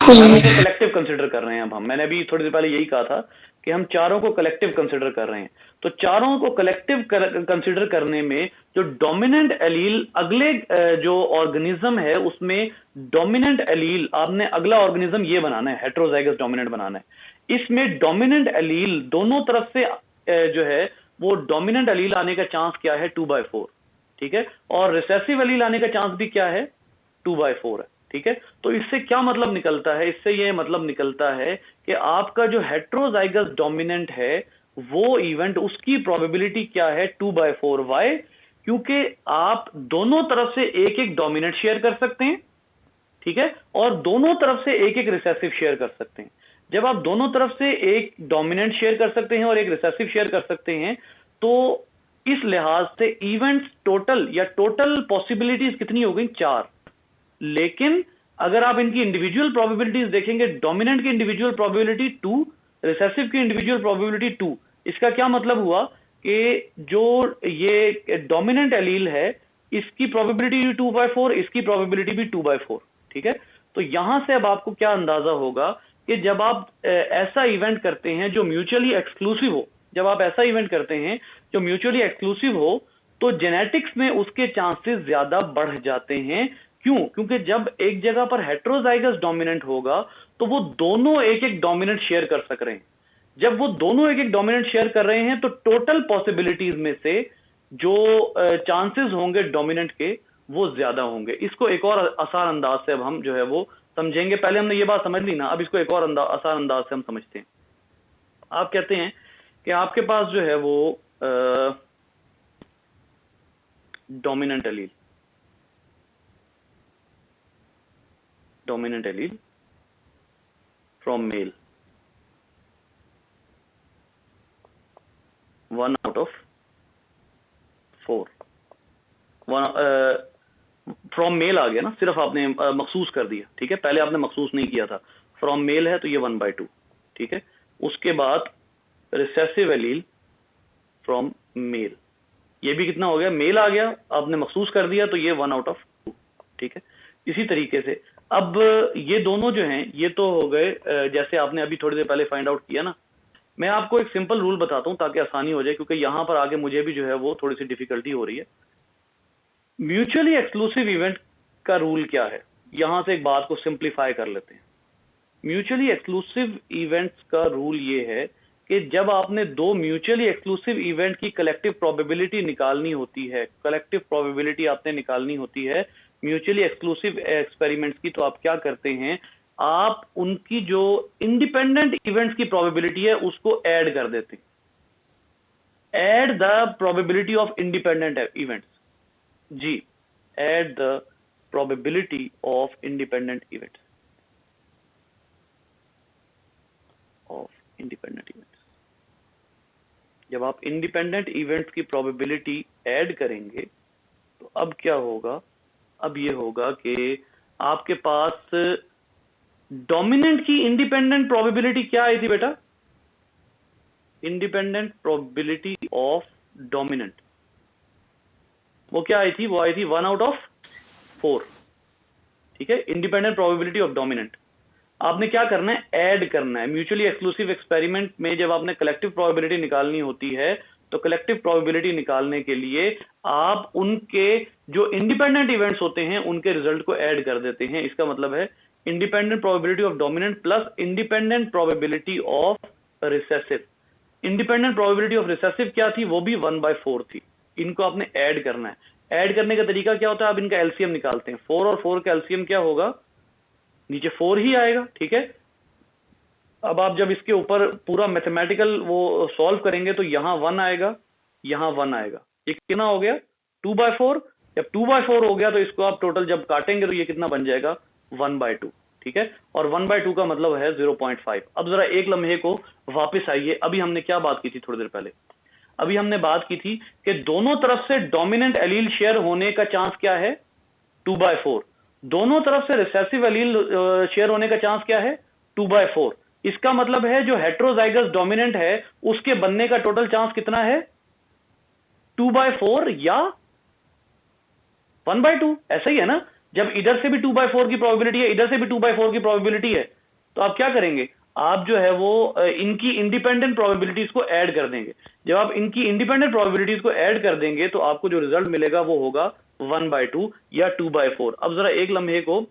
चारों को कलेक्टिव कंसिडर कर रहे हैं अब हम। मैंने अभी थोड़ी देर पहले यही कहा था कि हम चारों को कलेक्टिव कंसिडर कर रहे हैं। तो चारों को कलेक्टिव कंसिडर करने में जो डोमिनेंट एलील, अगले जो ऑर्गेनिज्म है उसमें डोमिनेंट एलील, आपने अगला ऑर्गेनिज्म ये बनाना है, हेटेरोजाइगस डोमिनेंट बनाना है। इसमें डोमिनेंट एलील दोनों तरफ से जो है वो डोमिनेंट एलील आने का चांस क्या है? 2/4। ठीक है, और रिसेसिव एलील आने का चांस भी क्या है? 2/4 है। ठीक है, तो इससे क्या मतलब निकलता है? इससे ये मतलब निकलता है कि आपका जो हेटेरोजाइगस डोमिनेंट है वो इवेंट, उसकी प्रोबेबिलिटी क्या है? 2/4। वाई? क्योंकि आप दोनों तरफ से एक एक डोमिनेंट शेयर कर सकते हैं। ठीक है, और दोनों तरफ से एक एक रिसेसिव शेयर कर सकते हैं। जब आप दोनों तरफ से एक डोमिनेंट शेयर कर सकते हैं और एक रिसेसिव शेयर कर सकते हैं, तो इस लिहाज से इवेंट्स टोटल या टोटल पॉसिबिलिटीज कितनी हो गई? 4। लेकिन अगर आप इनकी इंडिविजुअल प्रोबेबिलिटीज देखेंगे, डोमिनेंट की इंडिविजुअल प्रोबेबिलिटी 2, रिसेसिव की इंडिविजुअल प्रोबेबिलिटी 2। इसका क्या मतलब हुआ कि जो ये डोमिनेंट एलील है इसकी प्रोबेबिलिटी भी 2/4, इसकी प्रोबेबिलिटी भी 2/4। ठीक है, तो यहां से अब आपको क्या अंदाजा होगा कि जब आप ऐसा इवेंट करते हैं जो म्यूचुअली एक्सक्लूसिव हो, जब आप ऐसा इवेंट करते हैं जो म्यूचुअली एक्सक्लूसिव हो, तो जेनेटिक्स में उसके चांसेस ज्यादा बढ़ जाते हैं। क्यों? क्योंकि जब एक जगह पर हेटेरोजाइगस डोमिनेंट होगा तो वो दोनों एक एक डोमिनेंट शेयर कर सक रहे हैं। जब वो दोनों एक एक डोमिनेंट शेयर कर रहे हैं तो टोटल पॉसिबिलिटीज में से जो चांसेस होंगे डोमिनेंट के वो ज्यादा होंगे। इसको एक और आसान अंदाज से अब हम जो है वो समझेंगे। पहले हमने ये बात समझ ली ना, अब इसको एक और आसान अंदाज से हम समझते हैं। आप कहते हैं कि आपके पास जो है वो dominant allele, dominant allele from male, 1 out of 4। From male आ गया ना, सिर्फ आपने मखसूस कर दिया। ठीक है, पहले आपने मखसूस नहीं किया था। फ्रॉम मेल है तो ये 1/2। ठीक है, उसके बाद रिसेसिव एलील फ्रॉम मेल, ये भी कितना हो गया? मेल आ गया, आपने मखसूस कर दिया तो ये 1 out of 2। ठीक है, इसी तरीके से अब ये दोनों जो हैं ये तो हो गए जैसे आपने अभी थोड़ी देर पहले फाइंड आउट किया ना। मैं आपको एक सिंपल रूल बताता हूं ताकि आसानी हो जाए, क्योंकि यहां पर आगे मुझे भी जो है वो थोड़ी सी डिफिकल्टी हो रही है। म्यूचुअली एक्सक्लूसिव इवेंट का रूल क्या है? यहां से एक बात को सिंप्लीफाई कर लेते हैं। म्यूचुअली एक्सक्लूसिव इवेंट्स का रूल ये है कि जब आपने दो म्यूचुअली एक्सक्लूसिव इवेंट की कलेक्टिव प्रोबेबिलिटी निकालनी होती है, कलेक्टिव प्रोबेबिलिटी आपने निकालनी होती है म्यूचुअली एक्सक्लूसिव एक्सपेरिमेंट्स की, तो आप क्या करते हैं? आप उनकी जो इंडिपेंडेंट इवेंट्स की प्रोबेबिलिटी है उसको ऐड कर देते हैं। Add the probability of independent events. जी, add the probability of independent events, जब आप इंडिपेंडेंट इवेंट्स की प्रोबेबिलिटी ऐड करेंगे तो अब क्या होगा? अब ये होगा कि आपके पास डोमिनेंट की इंडिपेंडेंट प्रोबेबिलिटी क्या आई थी बेटा? इंडिपेंडेंट प्रोबेबिलिटी ऑफ डोमिनेंट, वो क्या आई थी? वो आई थी 1 आउट ऑफ 4, ठीक है, इंडिपेंडेंट प्रोबेबिलिटी ऑफ डोमिनेंट। आपने क्या करना है? ऐड करना है। म्यूचुअली एक्सक्लूसिव एक्सपेरिमेंट में जब आपने कलेक्टिव प्रोबेबिलिटी निकालनी होती है तो कलेक्टिव प्रोबेबिलिटी निकालने के लिए आप उनके जो इंडिपेंडेंट इवेंट्स होते हैं उनके रिजल्ट को ऐड कर देते हैं। इसका मतलब है independent probability of dominant plus independent probability of recessive. Independent probability of recessive क्या थी? वो भी 1/4 थी। इनको आपने ऐड करना है। ऐड करने का तरीका क्या होता है? आप इनका एलसीएम निकालते हैं। 4 और 4 का एलसीएम क्या होगा? नीचे 4 ही आएगा, ठीक है। अब आप जब इसके ऊपर पूरा मैथमेटिकल वो सॉल्व करेंगे तो यहां 1 आएगा, यहां 1 आएगा। ये कितना हो गया? 2/4। जब 2/4 हो गया तो इसको आप टोटल जब काटेंगे तो ये कितना बन जाएगा? 1/2, ठीक है। और 1/2 का मतलब है 0.5। अब जरा एक लम्हे को वापस आइए। अभी हमने क्या बात की थी थोड़ी देर पहले? अभी हमने बात की थी कि दोनों तरफ से डोमिनेंट एलील शेयर होने का चांस क्या है? 2/4। दोनों तरफ से रिसेसिव एलील शेयर होने का चांस क्या है? 2/4। इसका मतलब है जो हेट्रोजाइगस डोमिनेंट है उसके बनने का टोटल चांस कितना है? 2/4 या 1/2। ऐसा ही है ना? जब इधर से भी 2/4 की प्रोबेबिलिटी है, इधर से भी 2/4 की प्रोबेबिलिटी है, तो आप क्या करेंगे? आप जो है वो इनकी इंडिपेंडेंट प्रोबेबिलिटीज को ऐड कर देंगे। जब आप इनकी इंडिपेंडेंट प्रोबेबिलिटीज को ऐड कर देंगे तो आपको जो रिजल्ट मिलेगा वो होगा 1/2 या 2/4। अब जरा एक लम्हे को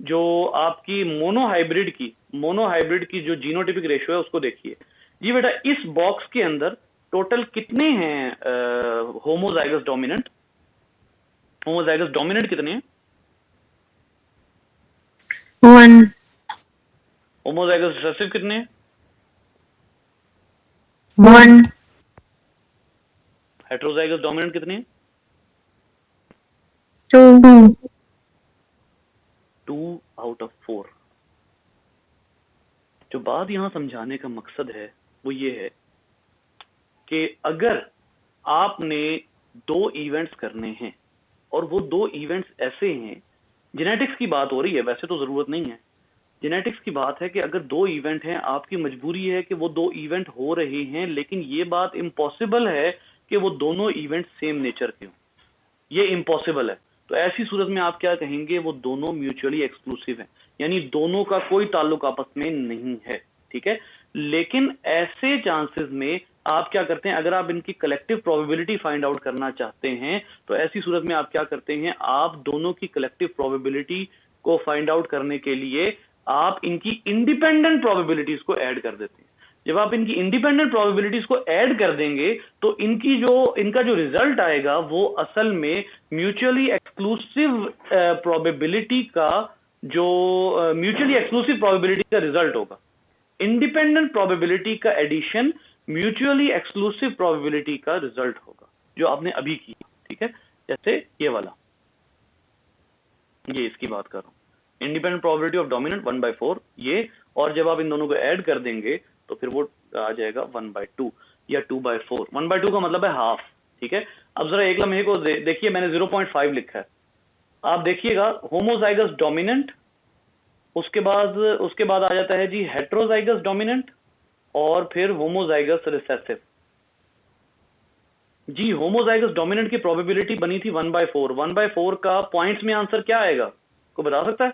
जो आपकी मोनोहाइब्रिड की जो जीनोटिपिक रेशियो है उसको देखिए। जी बेटा, इस बॉक्स के अंदर टोटल कितने हैं होमोजाइगस डोमिनेंट? होमोजाइगस डोमिनेंट कितने हैं? 1, होमोजाइगस रिसेसिव कितने हैं? 1, हेट्रोजाइगस डोमिनेंट कितने हैं? 2, 2 आउट ऑफ 4। जो बात यहां समझाने का मकसद है वो ये है कि अगर आपने 2 इवेंट्स करने हैं और वो 2 इवेंट्स ऐसे हैं, जेनेटिक्स की बात हो रही है, वैसे तो जरूरत नहीं है, जेनेटिक्स की बात है कि अगर 2 इवेंट हैं, आपकी मजबूरी है कि वो 2 इवेंट हो रहे हैं, लेकिन ये बात इम्पॉसिबल है कि वो दोनों इवेंट सेम नेचर के हों। ये इम्पॉसिबल है। तो ऐसी सूरत में आप क्या कहेंगे? वो दोनों म्यूचुअली एक्सक्लूसिव हैं, यानी दोनों का कोई ताल्लुक आपस में नहीं है, ठीक है। लेकिन ऐसे चांसेस में आप क्या करते हैं? अगर आप इनकी कलेक्टिव प्रोबेबिलिटी फाइंड आउट करना चाहते हैं तो ऐसी सूरत में आप क्या करते हैं? आप दोनों की कलेक्टिव प्रोबेबिलिटी को फाइंड आउट करने के लिए आप इनकी इंडिपेंडेंट प्रोबेबिलिटीज को ऐड कर देते हैं। जब आप इनकी इंडिपेंडेंट प्रोबेबिलिटीज को ऐड कर देंगे तो इनका जो रिजल्ट आएगा वो असल में म्यूचुअली एक्सक्लूसिव प्रोबेबिलिटी का जो म्यूचुअली एक्सक्लूसिव प्रोबेबिलिटी का रिजल्ट होगा। इंडिपेंडेंट प्रोबेबिलिटी का एडिशन म्यूचुअली एक्सक्लूसिव प्रोबेबिलिटी का रिजल्ट होगा, जो आपने अभी किया, ठीक है। जैसे ये वाला, ये इसकी बात कर रहा हूं, इंडिपेंडेंट प्रोबेबिलिटी ऑफ डोमिनेंट 1/4 ये, और जब आप इन दोनों को ऐड कर देंगे तो फिर वो आ जाएगा 1/2 या 2/4। 1/2 का मतलब है हाफ, ठीक है। अब जरा एक लम्हे को देखिए, मैंने 0.5 लिखा है, आप देखिएगा होमोजाइगस डोमिनेंट, उसके बाद आ जाता है जी हेट्रोजाइगस डोमिनेंट और फिर होमोजाइगस रिसेसिव। जी होमोजाइगस डोमिनेंट की प्रोबेबिलिटी बनी थी 1/4। 1/4 का पॉइंट्स में आंसर क्या आएगा? को बता सकता है?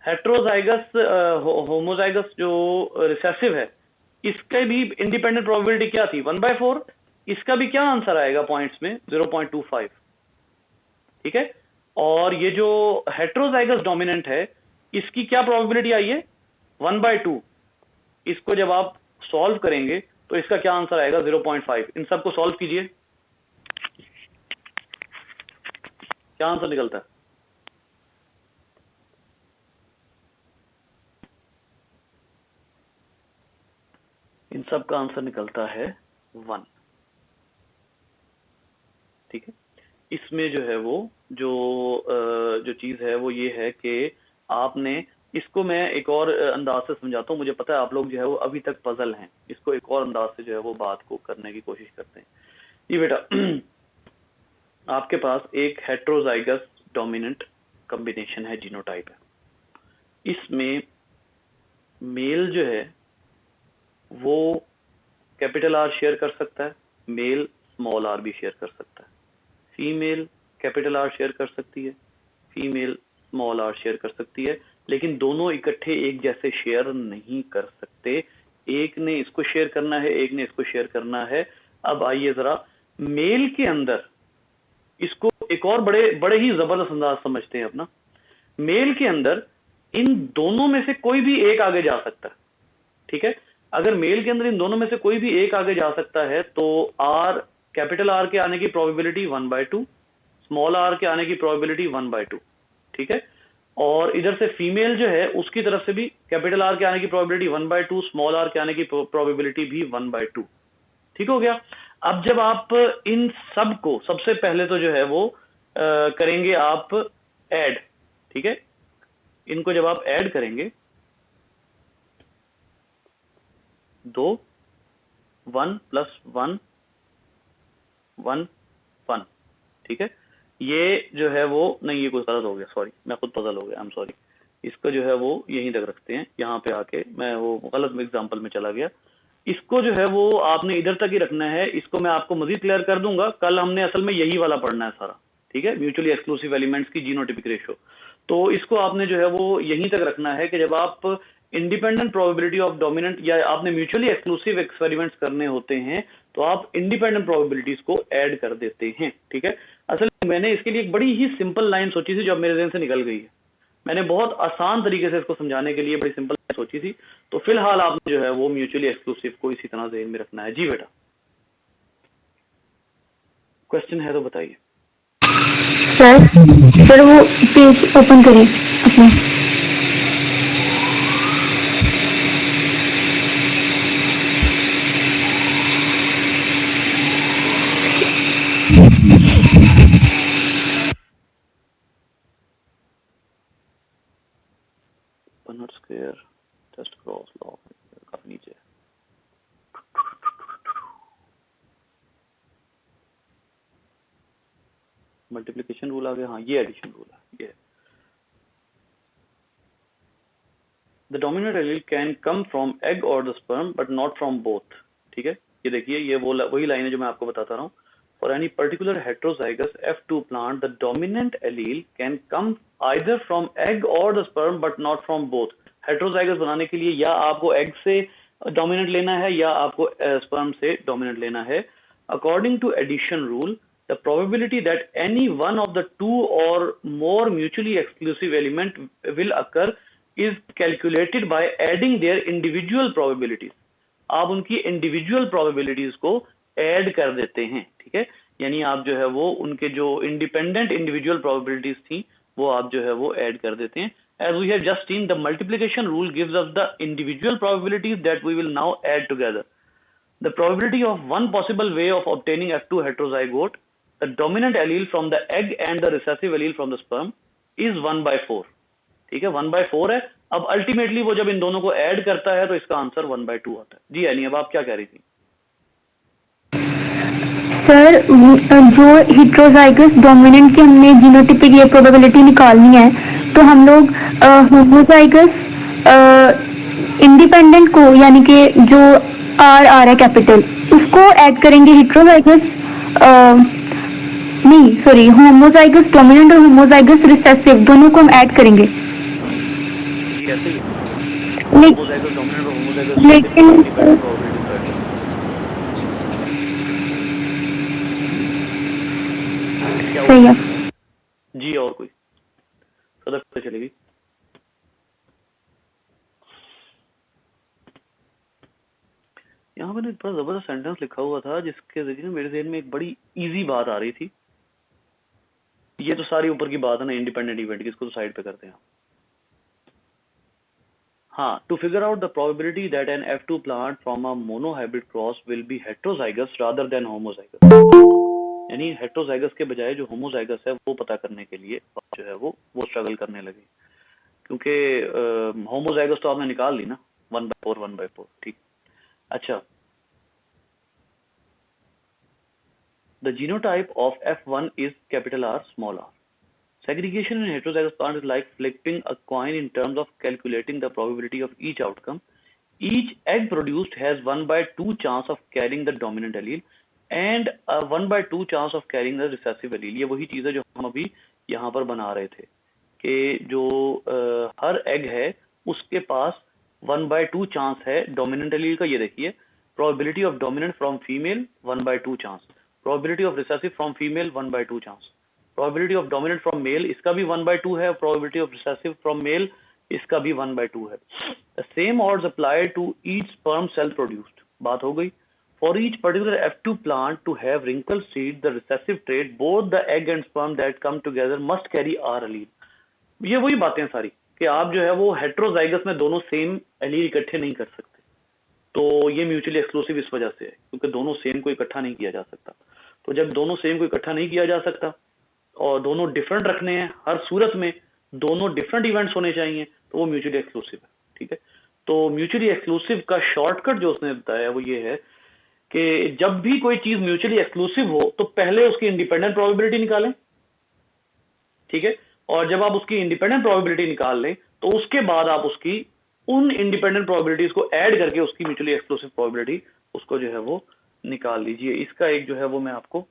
हेट्रोजाइगस होमोजाइगस जो रिसेसिव है इसके भी इंडिपेंडेंट प्रोबेबिलिटी क्या थी? 1/4। इसका भी क्या आंसर आएगा पॉइंट्स में? 0.25, ठीक है। और ये जो हेट्रोजाइगस डोमिनेंट है इसकी क्या प्रोबेबिलिटी आई है? 1/2। इसको जब आप सॉल्व करेंगे तो इसका क्या आंसर आएगा? 0.5। इन सबको सॉल्व कीजिए, क्या आंसर निकलता है? इन सब का आंसर निकलता है 1, ठीक है। इसमें जो है वो जो चीज है वो ये है कि आपने इसको, मैं एक और अंदाज से समझाता हूँ, मुझे पता है आप लोग जो है वो अभी तक पजल हैं, इसको एक और अंदाज से जो है वो बात को करने की कोशिश करते हैं। ये बेटा आपके पास एक हेट्रोजाइगस डोमिनेंट कॉम्बिनेशन है, जीनोटाइप है। इसमें मेल जो है वो कैपिटल आर शेयर कर सकता है, मेल स्मॉल आर भी शेयर कर सकता है, फीमेल कैपिटल आर शेयर कर सकती है, फीमेल स्मॉल आर शेयर कर सकती है, लेकिन दोनों इकट्ठे एक जैसे शेयर नहीं कर सकते। एक ने इसको शेयर करना है, एक ने इसको शेयर करना है। अब आइए जरा मेल के अंदर इसको एक और बड़े ही जबरदस्त अंदाज समझते हैं अपना। मेल के अंदर इन दोनों में से कोई भी एक आगे जा सकता है, ठीक है। अगर मेल के अंदर इन दोनों में से कोई भी एक आगे जा सकता है तो आर, कैपिटल आर के आने की प्रोबेबिलिटी 1/2, स्मॉल आर के आने की प्रोबेबिलिटी 1/2, ठीक है। और इधर से फीमेल जो है उसकी तरफ से भी कैपिटल आर के आने की प्रोबेबिलिटी 1/2, स्मॉल आर के आने की प्रोबेबिलिटी भी 1/2, ठीक हो गया। अब जब आप इन सब को सबसे पहले तो जो है वो करेंगे आप ऐड, ठीक है। इनको जब आप ऐड करेंगे 2 1 + 1 1 1, ठीक है। ये जो है वो नहीं, ये कुछ गलत हो गया, सॉरी, मैं खुद पजल हो गया, आई एम सॉरी। इसको जो है वो यहीं तक रखते हैं, यहाँ पे आके मैं वो गलत एग्जांपल में चला गया। इसको जो है वो आपने इधर तक ही रखना है। इसको मैं आपको मजीद क्लियर कर दूंगा, कल हमने असल में यही वाला पढ़ना है सारा, ठीक है, म्यूचुअली एक्सक्लूसिव एलिमेंट्स की जीनोटिपिक रेशियो। तो इसको आपने जो है वो यहीं तक रखना है कि जब आप इंडिपेंडेंट प्रोबेबिलिटी ऑफ डोमिनेंट या आपने म्यूचुअली एक्सक्लूसिव एक्सपेरिमेंट्स करने होते हैं तो आप इंडिपेंडेंट प्रोबेबिलिटीज को ऐड कर देते हैं, ठीक है। असल में मैंने इसके लिए एक बड़ी ही सिंपल लाइन सोची थी जो अब मेरे ज़हन से निकल गई है। मैंने बहुत आसान तरीके से इसको समझाने के लिए बड़ी सिंपल सोची थी। तो फिलहाल आपने जो है वो म्यूचुअली एक्सक्लूसिव को इसी तरह ज़हन में रखना है। जी बेटा, क्वेश्चन है तो बताइए। सर वो पेज ओपन करिए अपना। पनट स्क्वायर जस्ट क्रॉस लॉ का नीचे मल्टीप्लिकेशन रूल आ गया। हाँ, ये एडिशन रूल है। ये the dominant allele can come from egg और the sperm but not from both, ठीक है। ये देखिए, ये वही लाइन है जो मैं आपको बताता रहा हूँ। For any particular heterozygous F2 plant the dominant allele can come either from egg और the sperm but not from both. Heterozygous बनाने के लिए या आपको एग से डोमिनेंट लेना है या आपको स्पर्म से डोमिनेंट लेना है। According to addition rule, the probability that any one of the two or more mutually exclusive element will occur is calculated by adding their individual probabilities. आप उनकी इंडिविजुअल प्रोबेबिलिटीज को ऐड कर देते हैं, ठीक है। यानी आप जो है वो उनके जो इंडिपेंडेंट इंडिविजुअल प्रोबेबिलिटीज थी वो आप जो है वो ऐड कर देते हैं। As we have just seen, the multiplication rule gives us the individual probabilities that we will now add together. The probability of one possible way of obtaining F2 heterozygote, the dominant allele from the egg and the recessive allele from the sperm, is 1/4, ठीक है, 1/4 है। अब अल्टीमेटली वो जब इन दोनों को ऐड करता है तो इसका आंसर 1/2 आता है। जी यानी अब आप क्या कह रही थी? सर जो हेट्रोजाइगस डोमिनेंट की हमने जीनोटिपिक ये प्रोबेबिलिटी निकालनी है तो हम लोग होमोजाइगस इंडिपेंडेंट को यानी कि जो आर आ रहा है कैपिटल उसको ऐड करेंगे। हेट्रोजाइगस नहीं सॉरी होमोजाइगस डोमिनेंट और होमोजाइगस रिसेसिव दोनों को हम ऐड करेंगे। लेकिन सही है जी। और कोई सदस्य चलेगी? यहाँ पर एक बड़ा जबरदस्त सेंटेंस लिखा हुआ था जिसके जरिए मेरे ज़हन में एक बड़ी इजी बात आ रही थी। ये तो सारी ऊपर की बात है ना, इंडिपेंडेंट इवेंट की, इसको तो साइड पे करते हैं। हाँ, to figure out the probability that an F2 plant from a monohybrid cross will be heterozygous rather than homozygous, यानी हेट्रोजाइगस के बजाय जो होमोजाइगस है वो पता करने के लिए जो है वो स्ट्रगल करने लगे, क्योंकि होमोजाइगस तो आपने निकाल ली ना, 1/4, ठीक। अच्छा, the genotype of F1 is capital R, small r. Segregation in heterozygous plant is like flipping a coin in terms of calculating the probability of each outcome. each egg produced has 1/2 chance of carrying the dominant allele and 1/2 chance of carrying the recessive allele। ये वही चीज है जो हम अभी यहाँ पर बना रहे थे कि जो हर एग है उसके पास 1/2 चांस है डोमिनेंट एलील का। ये देखिए, probability of dominant from female 1/2 chance, probability of recessive from female 1/2 chance, probability of dominant from male इसका भी 1/2 है, probability of recessive from male इसका भी 1/2 है। Same odds apply to each sperm cell produced. बात हो गई। For each particular F2 plant to have wrinkle seed the recessive trait both the egg and sperm that come together must carry R allele. ये वही बातें सारी कि आप जो है वो हेट्रोजाइगस में दोनों सेम एलील इकट्ठे नहीं कर सकते, तो ये म्यूचुअली एक्सक्लूसिव इस वजह से है क्योंकि दोनों सेम को इकट्ठा नहीं किया जा सकता। तो जब दोनों सेम को इकट्ठा नहीं किया जा सकता और दोनों डिफरेंट रखने हैं, हर सूरत में दोनों डिफरेंट इवेंट्स होने चाहिए, तो वो म्यूचुअली एक्सक्लूसिव है। ठीक है, तो म्यूचुअली एक्सक्लूसिव का शॉर्टकट जो उसने बताया वो ये है कि जब भी कोई चीज म्यूचुअली एक्सक्लूसिव हो तो पहले उसकी इंडिपेंडेंट प्रोबेबिलिटी निकालें। ठीक है, और जब आप उसकी इंडिपेंडेंट प्रोबेबिलिटी निकाल लें तो उसके बाद आप उसकी उन इंडिपेंडेंट प्रोबेबिलिटीज को ऐड करके उसकी म्यूचुअली एक्सक्लूसिव प्रोबेबिलिटी उसको जो है वो निकाल लीजिए। इसका एक जो है वो मैं आपको